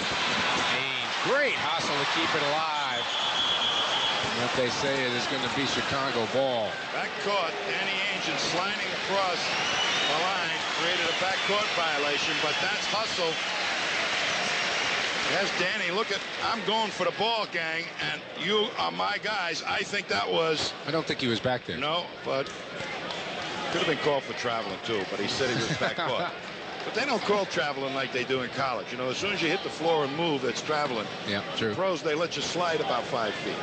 Ainge. Great hustle to keep it alive. And what they say is it's going to be Chicago ball. Backcourt. Danny Ainge sliding across the line created a backcourt violation, but that's hustle. Yes, Danny, look at, I'm going for the ball, gang, and you are my guys. I think that was... I don't think he was back there. No, but could have been called for traveling, too, but he said he was backcourt. But they don't call traveling like they do in college. You know, as soon as you hit the floor and move, that's traveling. Yeah, true. Pros, they let you slide about 5 feet.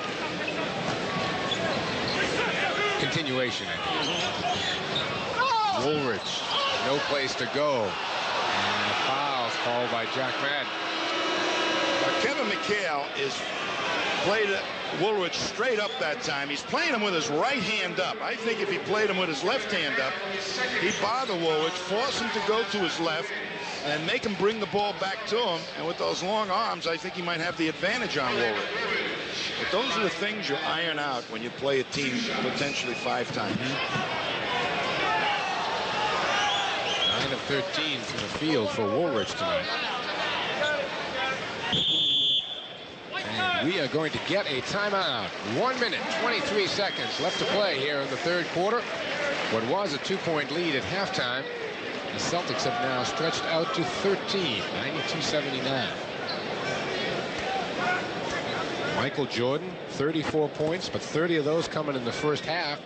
Continuation, I think. Woolridge, no place to go. And a foul's called by Jack Madden. Kevin McHale is played Woolridge straight up that time. He's playing him with his right hand up. I think if he played him with his left hand up, he'd bother Woolridge, force him to go to his left, and make him bring the ball back to him. And with those long arms, I think he might have the advantage on Woolridge. But those are the things you iron out when you play a team potentially 5 times. 9 of 13 from the field for Woolridge tonight. And we are going to get a timeout. 1 minute, 23 seconds left to play here in the third quarter. What was a 2-point lead at halftime The Celtics have now stretched out to 13, 92-79. Michael Jordan, 34 points, but 30 of those coming in the first half.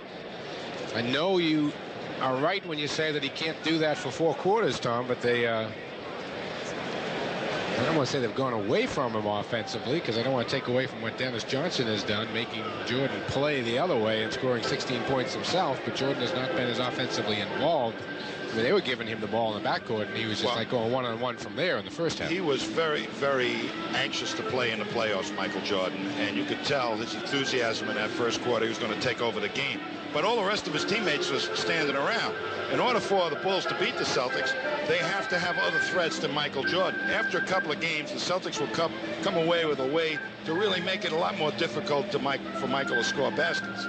I know you are right when you say that he can't do that for 4 quarters, Tom, but they I don't want to say they've gone away from him offensively, because I don't want to take away from what Dennis Johnson has done, making Jordan play the other way and scoring 16 points himself, but Jordan has not been as offensively involved. I mean, they were giving him the ball in the backcourt, and he was just like going one-on-one from there in the first half. He was very, very anxious to play in the playoffs, Michael Jordan, and you could tell his enthusiasm in that first quarter. He was going to take over the game. But all the rest of his teammates was standing around. In order for the Bulls to beat the Celtics, they have to have other threats than Michael Jordan. After a couple of games, the Celtics will come away with a way to really make it a lot more difficult for Michael to score baskets.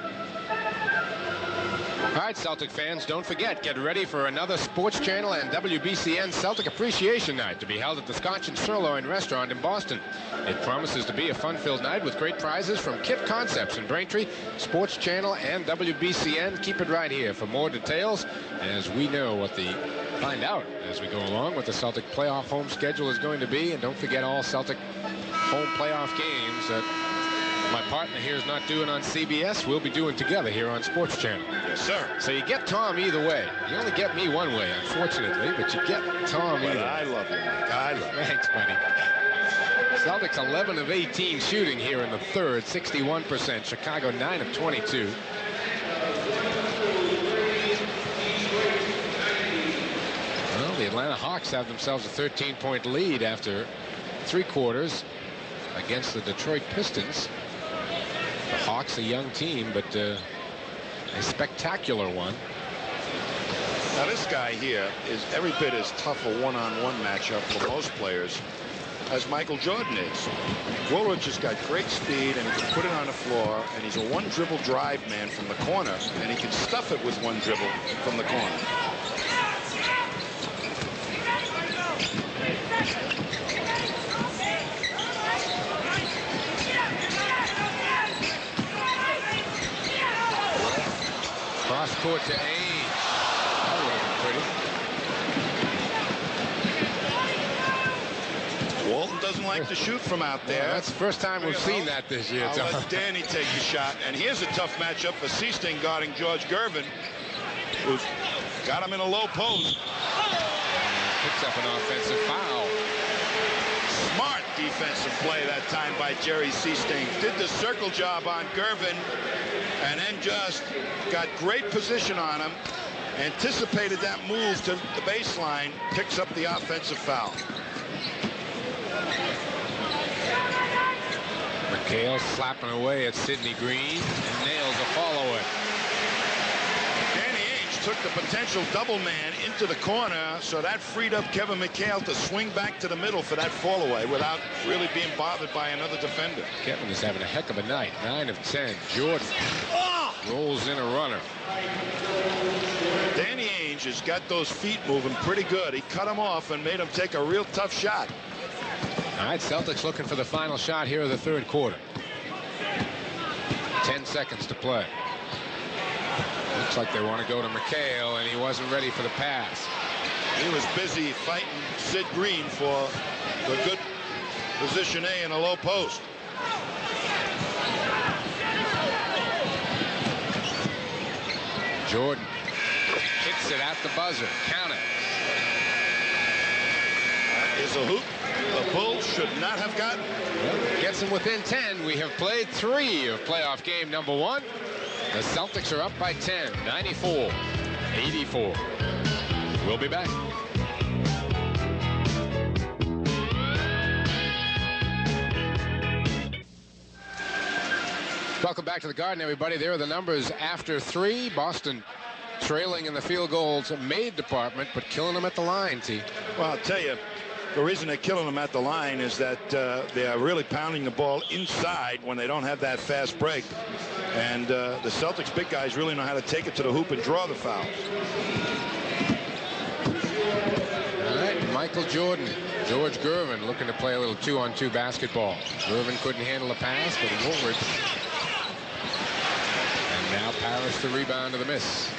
All right, Celtic fans, don't forget, get ready for another Sports Channel and WBCN Celtic Appreciation Night to be held at the Scotch and Sirloin Restaurant in Boston. It promises to be a fun-filled night with great prizes from Kit Concepts in Braintree, Sports Channel, and WBCN. Keep it right here for more details, as we know find out as we go along what the Celtic playoff home schedule is going to be. And don't forget all Celtic home playoff games that my partner here is not doing on CBS. We'll be doing together here on Sports Channel. Yes, sir. So you get Tom either way. You only get me one way, unfortunately, but you get Tom either way. I love you, Mike. I love you. Thanks, buddy. Celtics 11 of 18 shooting here in the third, 61%. Chicago 9 of 22. Well, the Atlanta Hawks have themselves a 13-point lead after 3 quarters against the Detroit Pistons. The Hawks, a young team, but a spectacular one. Now this guy here is every bit as tough a one-on-one matchup for most players as Michael Jordan is. Woolridge has got great speed, and he can put it on the floor, and he's a one-dribble drive man from the corner, and he can stuff it with one dribble from the corner. Cross court to Ainge. That would have been pretty. Walton doesn't like to shoot from out there. Yeah, that's the first time we've seen that this year. I'll let Danny take the shot. And here's a tough matchup for Seasting guarding George Gervin, who's got him in a low post. Picks up an offensive foul. Smart defensive play that time by Jerry Seasting. Did the circle job on Gervin, and then just got great position on him, anticipated that move to the baseline, picks up the offensive foul. McHale slapping away at Sidney Green and nails a follow-in. Danny Ainge took the potential double man into the corner, so that freed up Kevin McHale to swing back to the middle for that fall-away without really being bothered by another defender. Kevin is having a heck of a night. 9 of 10. Jordan rolls in a runner. Danny Ainge has got those feet moving pretty good. He cut him off and made him take a real tough shot. All right, Celtics looking for the final shot here of the third quarter. 10 seconds to play. Looks like they want to go to McHale, and he wasn't ready for the pass. He was busy fighting Sid Green for the good position A in a low post. Jordan hits it at the buzzer. Count it. That is a hoop the Bulls should not have gotten. Well, gets them within 10. We have played 3 of playoff game number 1. The Celtics are up by 10, 94-84. We'll be back. Welcome back to the Garden, everybody. There are the numbers after 3. Boston trailing in the field goals made department, but killing them at the line, T. Well, I'll tell you, the reason they're killing them at the line is that they are really pounding the ball inside when they don't have that fast break. And the Celtics big guys really know how to take it to the hoop and draw the fouls. All right, Michael Jordan, George Gervin looking to play a little 2-on-2 basketball. Gervin couldn't handle a pass, but Woolridge. And now Parrish the rebound to the miss.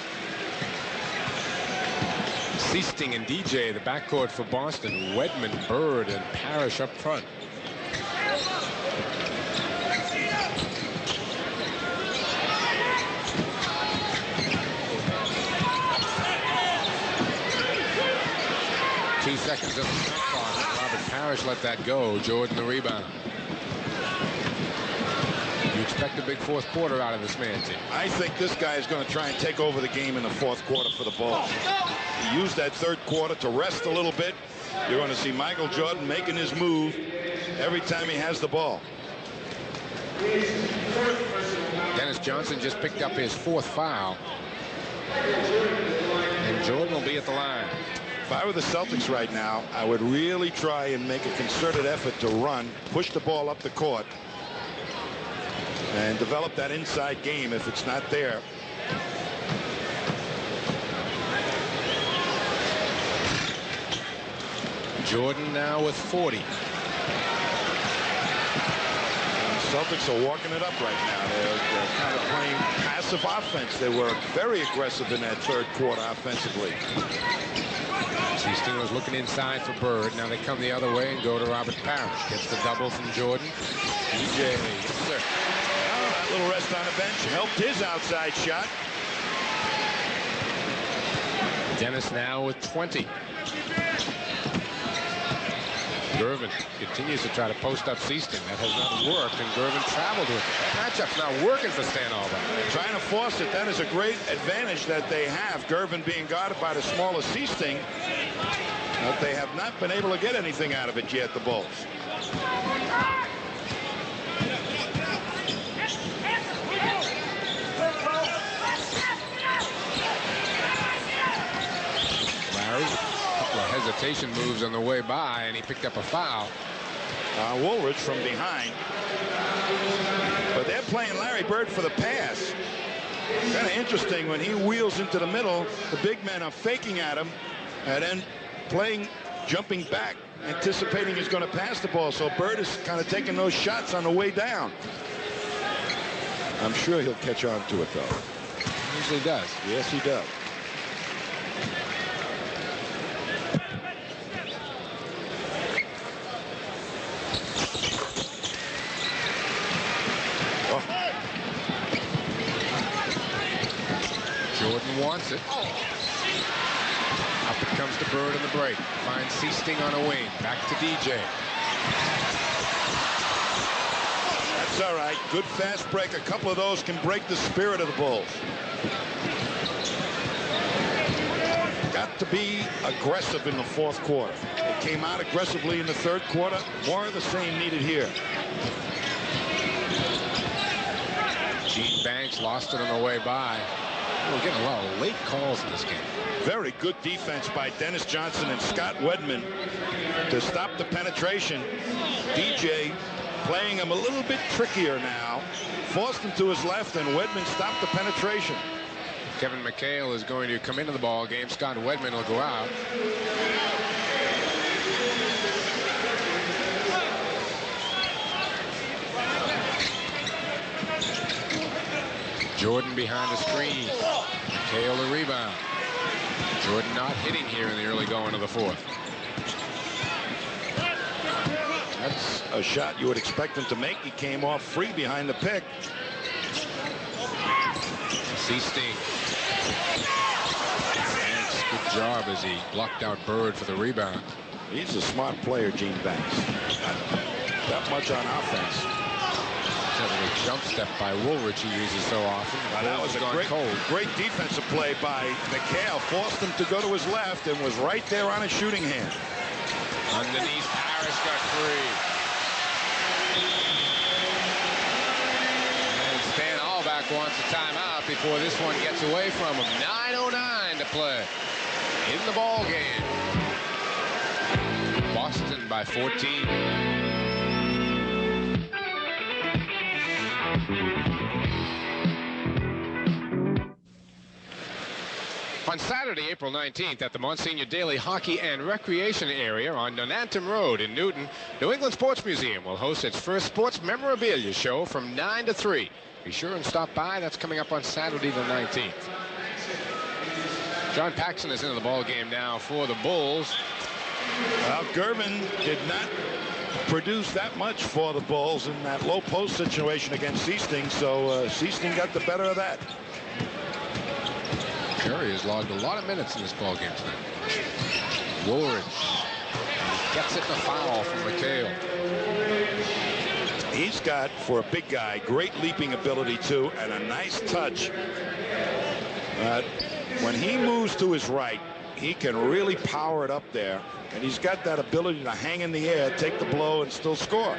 Seasting and DJ, the backcourt for Boston. Wedman, Bird, and Parrish up front. Two seconds of the shot clock. Robert Parrish let that go. Jordan the rebound. You expect a big fourth quarter out of this man team. I think this guy is going to try and take over the game in the fourth quarter for the Bulls. He used that third quarter to rest a little bit. You're going to see Michael Jordan making his move every time he has the ball. Dennis Johnson just picked up his fourth foul. And Jordan will be at the line. If I were the Celtics right now, I would really try and make a concerted effort to run, push the ball up the court, and develop that inside game if it's not there. Jordan now with 40. The Celtics are walking it up right now. They're kind of playing passive offense. They were very aggressive in that third quarter offensively. Seasting was looking inside for Bird. Now they come the other way and go to Robert Parrish. Gets the double from Jordan. DJ, sir. Oh, that little rest on the bench helped his outside shot. Dennis now with 20. Gervin continues to try to post up Seaston. That has not worked, and Gervin traveled with it. That matchup's not working for Stan Albright. Trying to force it. That is a great advantage that they have. Gervin being guarded by the smaller Seaston. But they have not been able to get anything out of it yet, the Bulls. Larry, a couple of hesitation moves on the way by, and he picked up a foul. Woolridge from behind. But they're playing Larry Bird for the pass. Kind of interesting when he wheels into the middle, the big men are faking at him and then playing, jumping back, anticipating he's going to pass the ball. So Bird is kind of taking those shots on the way down. I'm sure he'll catch on to it, though. He usually does. Yes, he does. Jordan wants it. Up it comes to Bird in the break. Finds Seasting on a wing. Back to DJ. That's all right. Good fast break. A couple of those can break the spirit of the Bulls. Got to be aggressive in the fourth quarter. They came out aggressively in the third quarter. More of the same needed here. Gene Banks lost it on the way by. We're getting a lot of late calls in this game. Very good defense by Dennis Johnson and Scott Wedman to stop the penetration. DJ playing him a little bit trickier now. Forced him to his left, and Wedman stopped the penetration. Kevin McHale is going to come into the ball game. Scott Wedman will go out. Jordan behind the screen. McHale the rebound. Jordan not hitting here in the early going of the fourth. That's a shot you would expect him to make. He came off free behind the pick. Seasting. Good job as he blocked out Bird for the rebound. He's a smart player, Gene Banks. Not that much on offense. A jump step by Woolridge he uses so often. That was a great defensive play by McHale. Forced him to go to his left and was right there on his shooting hand. Underneath, Parrish got free. And Stan Albright wants a timeout before this one gets away from him. 9:09 to play in the ball game. Boston by 14. On Saturday, April 19th, at the Monsignor Daily Hockey and Recreation Area on Nonantum Road in Newton, New England Sports Museum will host its first sports memorabilia show from 9 to 3. Be sure and stop by. That's coming up on Saturday the 19th. John Paxson is into the ball game now for the Bulls. Well, Gervin did not produce that much for the Bulls in that low post situation against Seasting, so Seasting got the better of that. Curry has logged a lot of minutes in this ball game tonight. Woolridge gets it in a foul from McHale. He's got, for a big guy, great leaping ability too, and a nice touch. When he moves to his right, he can really power it up there, and he's got that ability to hang in the air, take the blow, and still score.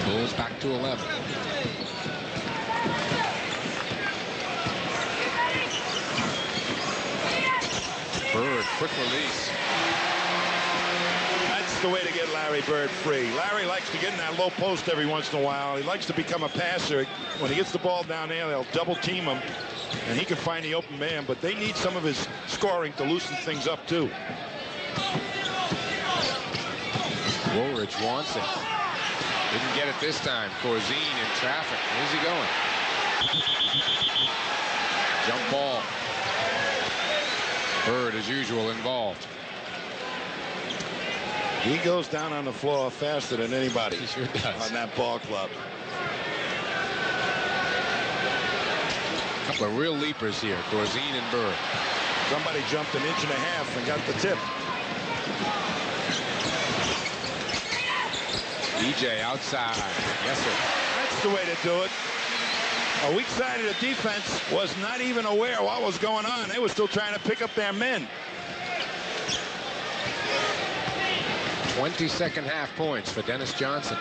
Bulls back to 11. Bird, quick release. That's the way to get Larry Bird free. Larry likes to get in that low post every once in a while. He likes to become a passer. When he gets the ball down there, they'll double team him, and he can find the open man, but they need some of his scoring to loosen things up too. Woolridge wants it. Didn't get it this time. Corzine in traffic. Where's he going? Jump ball. Bird, as usual, involved. He goes down on the floor faster than anybody. He sure does. On that ball club. A couple of real leapers here, Corzine and Bird. Somebody jumped 1.5 inches and got the tip. DJ outside. Yes, sir. That's the way to do it. A weak side of the defense was not even aware what was going on. They were still trying to pick up their men. 22nd half points for Dennis Johnson.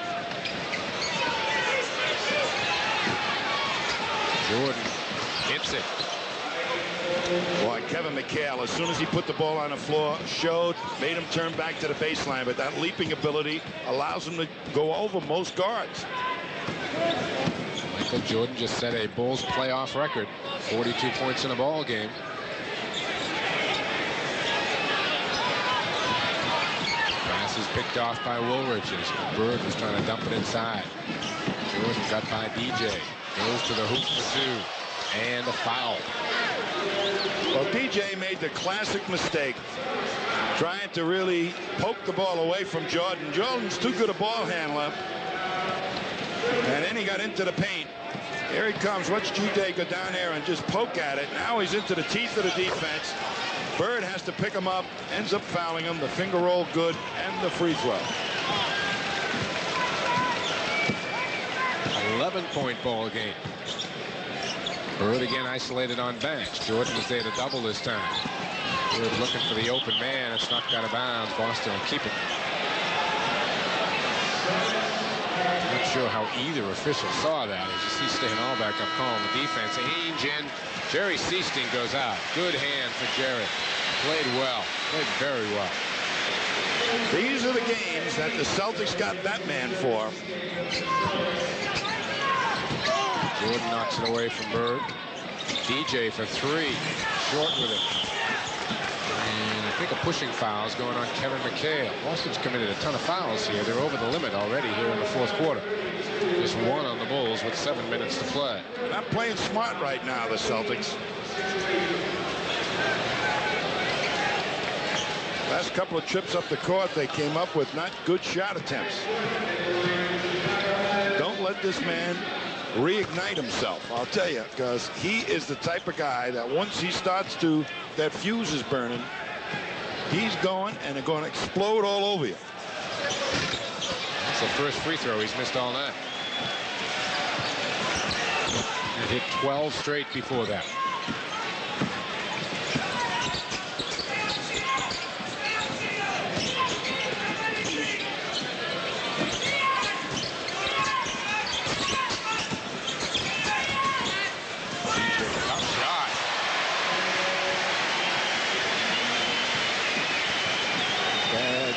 Jordan hits it. Boy, Kevin McHale, as soon as he put the ball on the floor, made him turn back to the baseline, but that leaping ability allows him to go over most guards. Michael Jordan just set a Bulls playoff record, 42 points in a ball game. Pass is picked off by Woolridge as Bird was trying to dump it inside. Jordan got by DJ, goes to the hoop for two, and a foul. Well, DJ made the classic mistake trying to really poke the ball away from Jordan. Jordan's too good a ball handler. And then he got into the paint. Here he comes. Watch DJ go down there and just poke at it. Now he's into the teeth of the defense. Bird has to pick him up, ends up fouling him. The finger roll good, and the free throw. 11-point ball game. Bird again isolated on bench. Jordan was there to double this time. Bird looking for the open man. It's knocked out of bounds. Boston will keep it. Not sure how either official saw that. As you see Stan Albeck up calling the defense. Ainge in. Jerry Seasting goes out. Good hand for Jerry. Played well. Played very well. These are the games that the Celtics got that man for. Jordan knocks it away from Bird. DJ for three. Short with it. And I think a pushing foul is going on Kevin McHale. Boston's committed a ton of fouls here. They're over the limit already here in the fourth quarter. Just one on the Bulls with 7 minutes to play. They're not playing smart right now, the Celtics. Last couple of trips up the court, they came up with not good shot attempts. Don't let this man reignite himself, I'll tell you, because he is the type of guy that once he starts to, that fuse is burning, he's going and they're going to explode all over you. That's the first free throw he's missed all night. He hit 12 straight before that.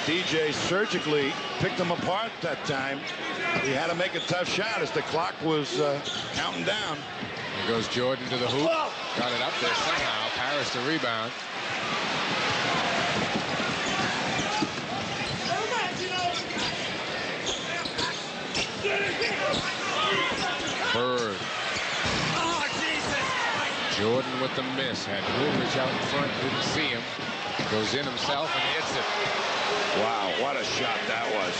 DJ surgically picked him apart that time. He had to make a tough shot as the clock was counting down. Here goes Jordan to the hoop. Got it up there somehow. Paris the rebound. Jordan with the miss. Had Woolridge out in front, didn't see him. Goes in himself and hits it. Wow, what a shot that was.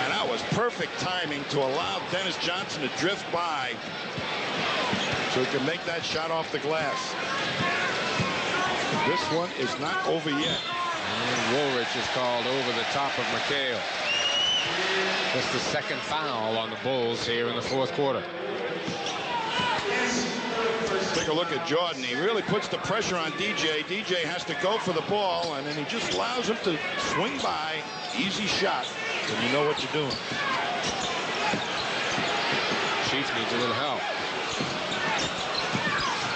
And that was perfect timing to allow Dennis Johnson to drift by so he can make that shot off the glass. This one is not over yet. And Woolridge is called over the top of McHale. That's the second foul on the Bulls here in the fourth quarter. Take a look at Jordan. He really puts the pressure on DJ. DJ has to go for the ball, and then he just allows him to swing by. Easy shot, and you know what you're doing. Chief needs a little help.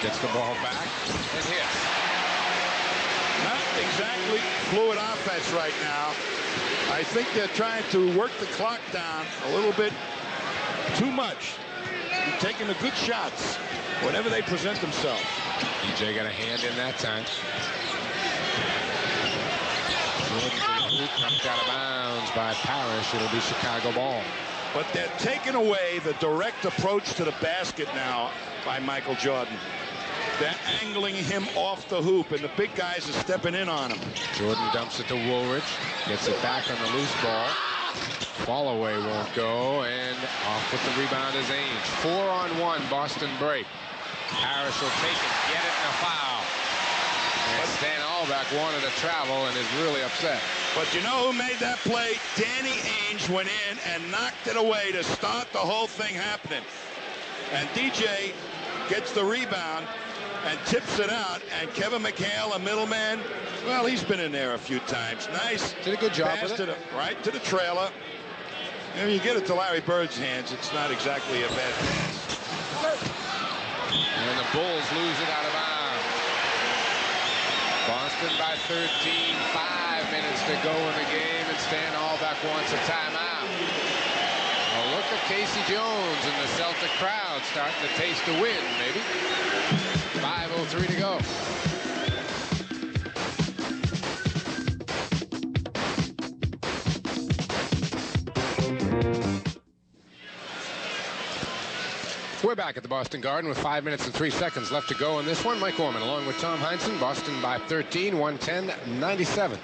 Gets the ball back and hits. Not exactly fluid offense right now. I think they're trying to work the clock down a little bit too much. They're taking the good shots whenever they present themselves. DJ got a hand in that time. Knocked out of bounds by Parrish. It'll be Chicago ball. But they're taking away the direct approach to the basket now by Michael Jordan. They're angling him off the hoop, and the big guys are stepping in on him. Jordan dumps it to Woolridge. Gets it back on the loose ball. Fall away won't go, and off with the rebound is Ainge. 4-on-1 Boston break. Parrish will take it, get it, and a foul. And Stan Albeck wanted to travel and is really upset. But you know who made that play? Danny Ainge went in and knocked it away to start the whole thing happening. And DJ gets the rebound and tips it out, and Kevin McHale, a middleman, well, he's been in there a few times. Nice. Did a good job pass with it. right to the trailer. And you get it to Larry Bird's hands, it's not exactly a bad pass. And the Bulls lose it out of bounds. Boston by 13, 5 minutes to go in the game, and Stan Albeck wants a timeout. Well, look at Casey Jones and the Celtic crowd starting to taste the win, maybe. 5:03 to go. We're back at the Boston Garden with 5 minutes and 3 seconds left to go in this one. Mike Orman along with Tom Heinsohn. Boston by 13, 110-97.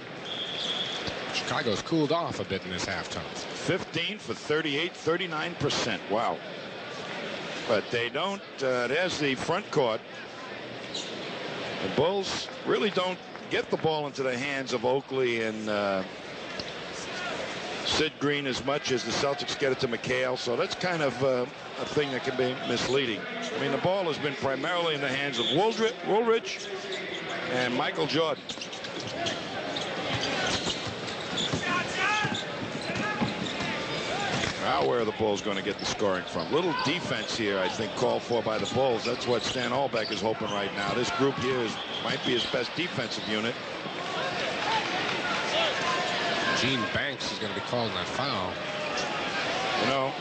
Chicago's cooled off a bit in this halftime. 15 for 38, 39%. Wow. But they don't. There's the front court. The Bulls really don't get the ball into the hands of Oakley and Sid Green as much as the Celtics get it to McHale. So that's kind of a thing that can be misleading. I mean, the ball has been primarily in the hands of Woolridge and Michael Jordan. Now where are the Bulls going to get the scoring from? Little defense here, I think, called for by the Bulls. That's what Stan Albeck is hoping right now. This group here might be his best defensive unit. Gene Banks is going to be calling that foul. You know,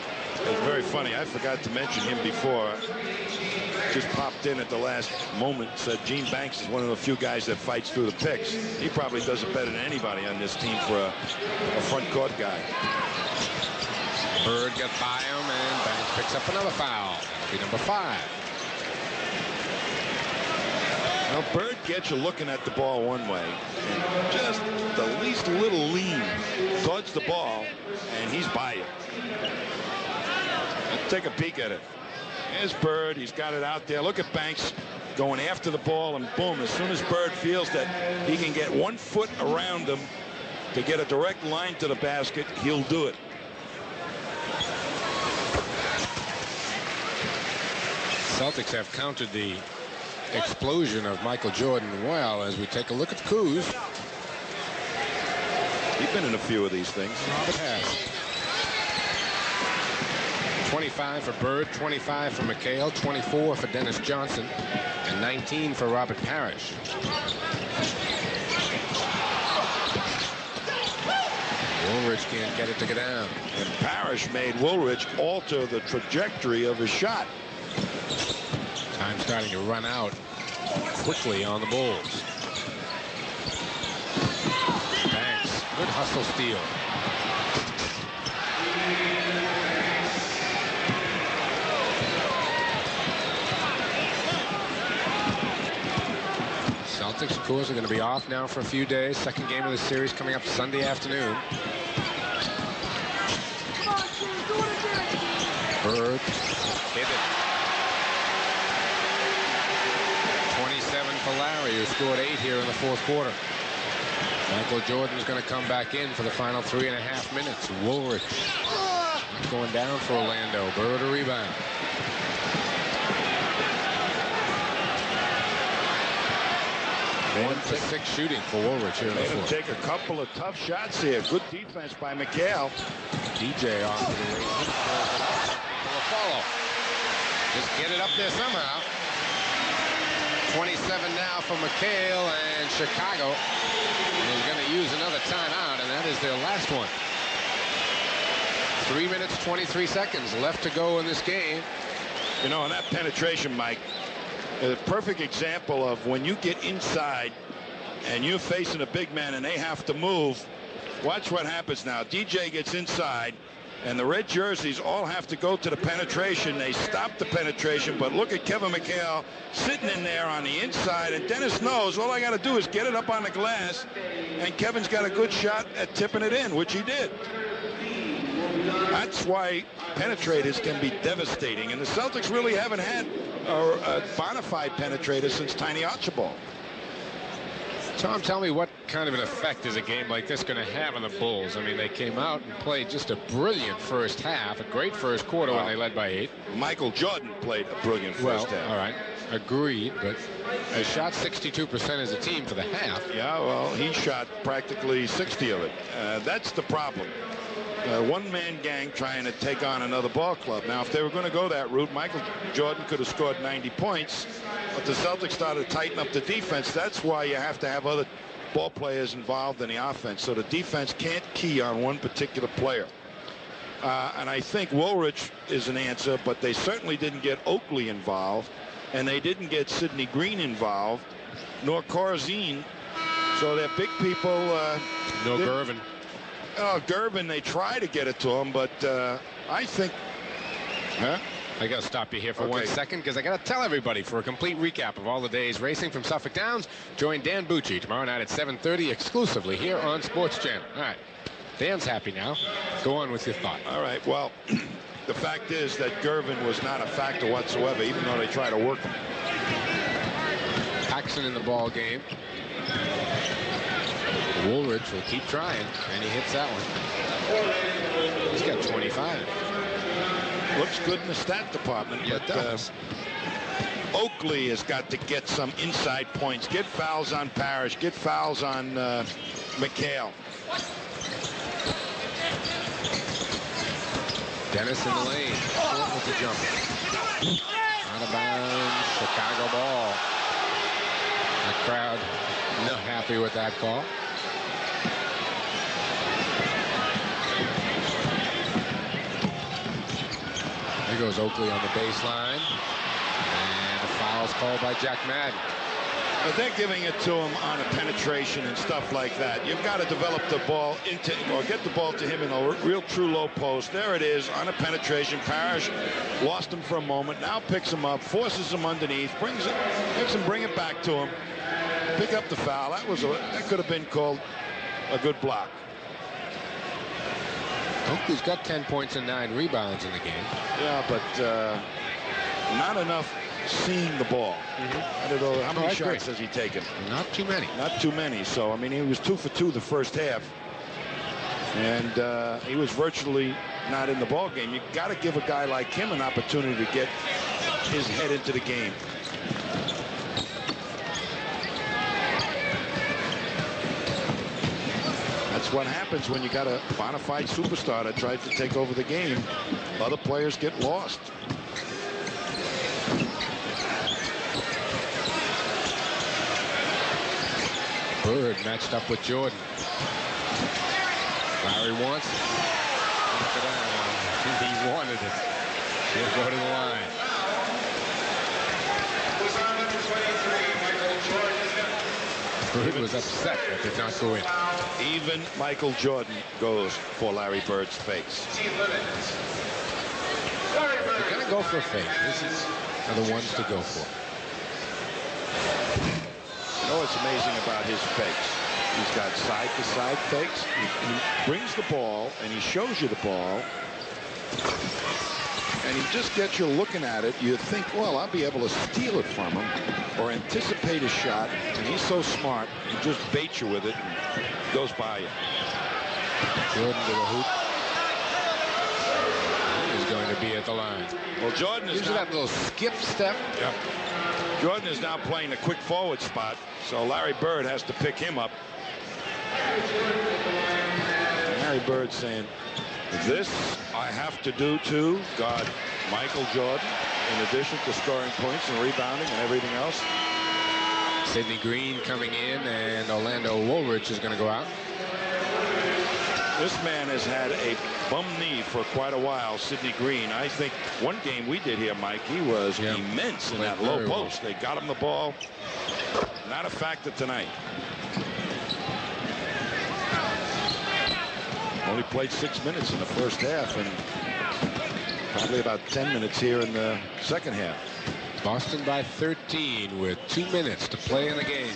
it's very funny. I forgot to mention him before. Just popped in at the last moment. Said Gene Banks is one of the few guys that fights through the picks. He probably does it better than anybody on this team for a front court guy. Bird got by him, and Banks picks up another foul. That'll be number 5. Now, Bird gets you looking at the ball one way, and just the least little lean towards the ball, and he's by you. Let's take a peek at it. There's Bird. He's got it out there. Look at Banks going after the ball, and boom, as soon as Bird feels that he can get 1 foot around him to get a direct line to the basket, he'll do it. Celtics have countered the explosion of Michael Jordan well as we take a look at Kuz. He's been in a few of these things. Robert has. 25 for Bird, 25 for McHale, 24 for Dennis Johnson, and 19 for Robert Parrish. Woolridge can't get it to go down. And Parrish made Woolridge alter the trajectory of his shot. Time starting to run out quickly on the Bulls. Banks, good hustle steal. Celtics, of course, are going to be off now for a few days. Second game of the series coming up Sunday afternoon. Bird hit it. 27 for Larry, who scored 8 here in the fourth quarter. Michael Jordan's going to come back in for the final 3.5 minutes. Woolrich going down for Orlando. Bird a rebound. 1 for 6 shooting for Woolrich here in the fourth. Take a couple of tough shots here. Good defense by McHale. DJ off to the race. For a follow. Just get it up there somehow. 27 now for McHale, and Chicago is going to use another timeout, and that is their last one. 3 minutes, 23 seconds left to go in this game. You know, and that penetration, Mike, a perfect example of when you get inside and you're facing a big man and they have to move. Watch what happens now. DJ gets inside, and the red jerseys all have to go to the penetration. They stop the penetration, but look at Kevin McHale sitting in there on the inside, and Dennis knows all I got to do is get it up on the glass, and Kevin's got a good shot at tipping it in, which he did. That's why penetrators can be devastating, and the Celtics really haven't had a bona fide penetrator since Tiny Archibald. Tom, tell me what kind of an effect is a game like this going to have on the Bulls? I mean, they came out and played just a brilliant first half, a great first quarter when they led by 8. Michael Jordan played a brilliant first half. All right, agreed, but they shot 62% as a team for the half. Yeah, well, he shot practically 60 of it. That's the problem. One-man gang trying to take on another ball club. Now, if they were going to go that route, Michael Jordan could have scored 90 points, but the Celtics started to tighten up the defense. That's why you have to have other ball players involved in the offense, so the defense can't key on one particular player. And I think Woolrich is an answer, but they certainly didn't get Oakley involved, and they didn't get Sidney Green involved, nor Corzine. So they're big people. No Gervin. Oh, Gervin, they try to get it to him, but I think... Huh? I got to stop you here for 1 second, because I got to tell everybody, for a complete recap of all the days racing from Suffolk Downs, join Dan Bucci tomorrow night at 7:30 exclusively here on Sports Channel. All right. Dan's happy now. Go on with your thought. All right. Well, the fact is that Gervin was not a factor whatsoever, even though they try to work him. Paxson in the ball game. Woolrich will keep trying, and he hits that one. He's got 25. Looks good in the stat department, Yeah, but it does. Oakley has got to get some inside points, get fouls on Parrish, get fouls on McHale. Dennis in the lane, short with the jumper. Out of bounds, Chicago ball. The crowd not happy with that call. There goes Oakley on the baseline, and a foul's called by Jack Madden. But they're giving it to him on a penetration and stuff like that. You've got to develop the ball into, or get the ball to him in a real true low post. There it is on a penetration. Parrish lost him for a moment, now picks him up, forces him underneath, brings it, makes him bring it back to him, pick up the foul. That could have been called a good block. Oakley's got 10 points and 9 rebounds in the game. Yeah, but not enough seeing the ball. I don't know how many shots has he taken. Not too many. Not too many. So I mean, he was 2 for 2 the first half, and he was virtually not in the ball game. You got to give a guy like him an opportunity to get his head into the game. That's what happens when you got a bona fide superstar that tries to take over the game. Other players get lost. Bird matched up with Jordan. Larry wants it. He wanted it. He'll go to the line. Bird was upset that did not go in. Even Michael Jordan goes for Larry Bird's face. They're going to go for a fake. These are the ones to go for. know what's amazing about his fakes? He's got side-to-side fakes. He brings the ball, and he shows you the ball. And he just gets you looking at it. You think, well, I'll be able to steal it from him or anticipate a shot. And he's so smart. He just baits you with it and goes by you. Jordan to the hoop. He's going to be at the line. Well, Jordan is that little skip step. Yep. Jordan is now playing the quick forward spot, so Larry Bird has to pick him up. And Larry Bird saying, this I have to do to guard Michael Jordan, in addition to scoring points and rebounding and everything else. Sidney Green coming in, and Orlando Woolridge is going to go out. This man has had a bum knee for quite a while, Sidney Green. I think one game we did here, Mike, he was immense in that low post. They got him the ball. Not a factor tonight. Only played 6 minutes in the first half and probably about 10 minutes here in the second half. Boston by 13 with 2 minutes to play in the game.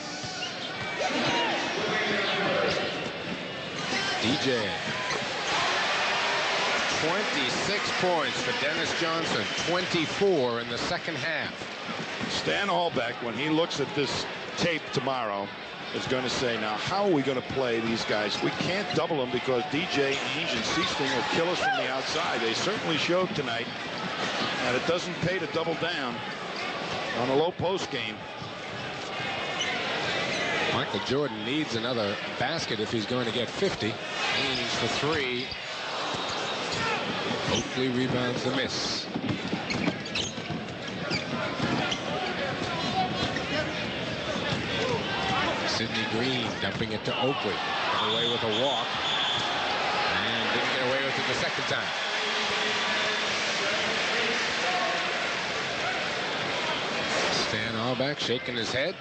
DJ. 26 points for Dennis Johnson. 24 in the second half. Stan Albeck, when he looks at this tape tomorrow, is going to say, now, how are we going to play these guys? We can't double them because DJ, Ainge, and Seasting will kill us from the outside. They certainly showed tonight that it doesn't pay to double down on a low post game. Michael Jordan needs another basket if he's going to get 50. Ainge for 3. Oakley rebounds the miss. Sidney Green dumping it to Oakley. Got away with a walk. And didn't get away with it the second time. Stan Albeck shaking his head.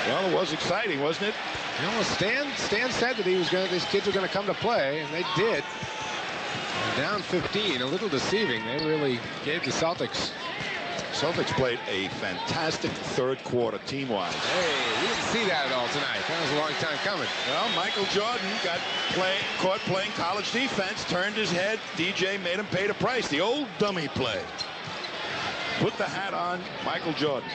Well, it was exciting, wasn't it? You know, Stan said that these kids were going to come to play, and they did. Down 15, a little deceiving. They really gave the Celtics. Celtics played a fantastic third quarter team-wise. Hey, we didn't see that at all tonight. That was a long time coming. Well, Michael Jordan got caught playing college defense, turned his head. DJ made him pay the price. The old dummy play. Put the hat on Michael Jordan.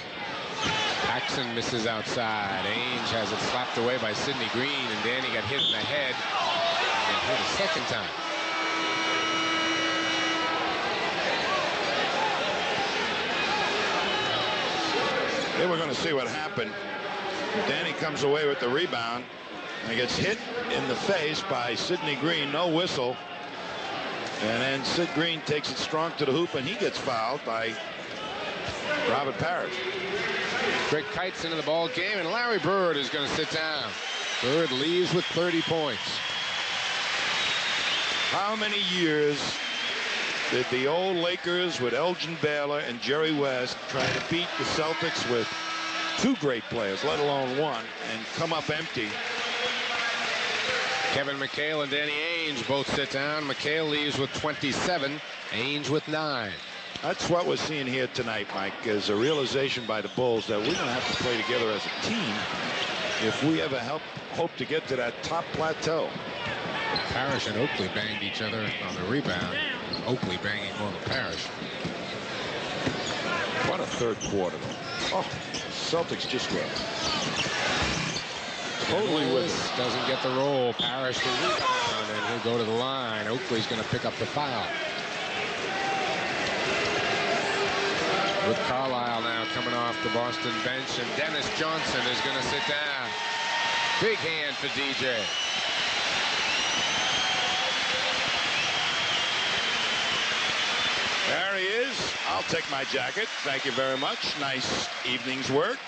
Paxson misses outside. Ainge has it slapped away by Sidney Green, and Danny got hit in the head. And hit a second time. Then we're going to see what happened. Danny comes away with the rebound and gets hit in the face by Sidney Green. No whistle. And then Sid Green takes it strong to the hoop, and he gets fouled by Robert Parrish. Greg Kite's into the ball game, and Larry Bird is going to sit down. Bird leaves with 30 points. How many years did the old Lakers with Elgin Baylor and Jerry West try to beat the Celtics with 2 great players, let alone 1, and come up empty? Kevin McHale and Danny Ainge both sit down. McHale leaves with 27, Ainge with 9. That's what we're seeing here tonight, Mike, is a realization by the Bulls that we're going to have to play together as a team if we ever hope to get to that top plateau. Parrish and Oakley banged each other on the rebound. Oakley banging more than Parrish. What a third quarter, though. Oh, Celtics just were totally with it. Doesn't get the roll. Parrish the rebound, and he'll go to the line. Oakley's going to pick up the foul. With Carlisle now coming off the Boston bench, and Dennis Johnson is going to sit down. Big hand for DJ. There he is. I'll take my jacket. Thank you very much. Nice evening's work.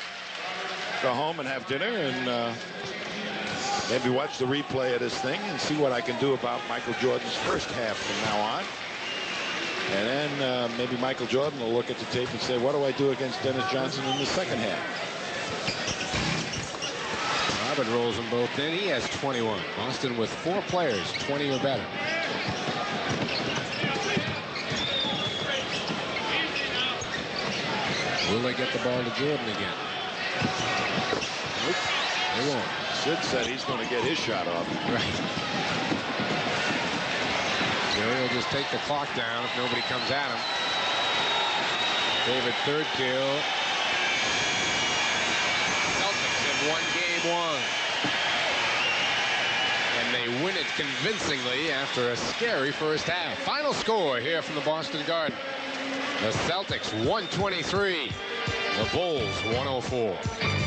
Go home and have dinner and maybe watch the replay of this thing and see what I can do about Michael Jordan's first half from now on. And then maybe Michael Jordan will look at the tape and say, what do I do against Dennis Johnson in the second half? Robert rolls them both in. He has 21. Boston with 4 players, 20 or better. Will they get the ball to Jordan again? They won't. Sid said he's going to get his shot off. Right. He'll just take the clock down if nobody comes at him. David, third kill. Celtics have won game 1. And they win it convincingly after a scary first half. Final score here from the Boston Garden. The Celtics 123. The Bulls 104.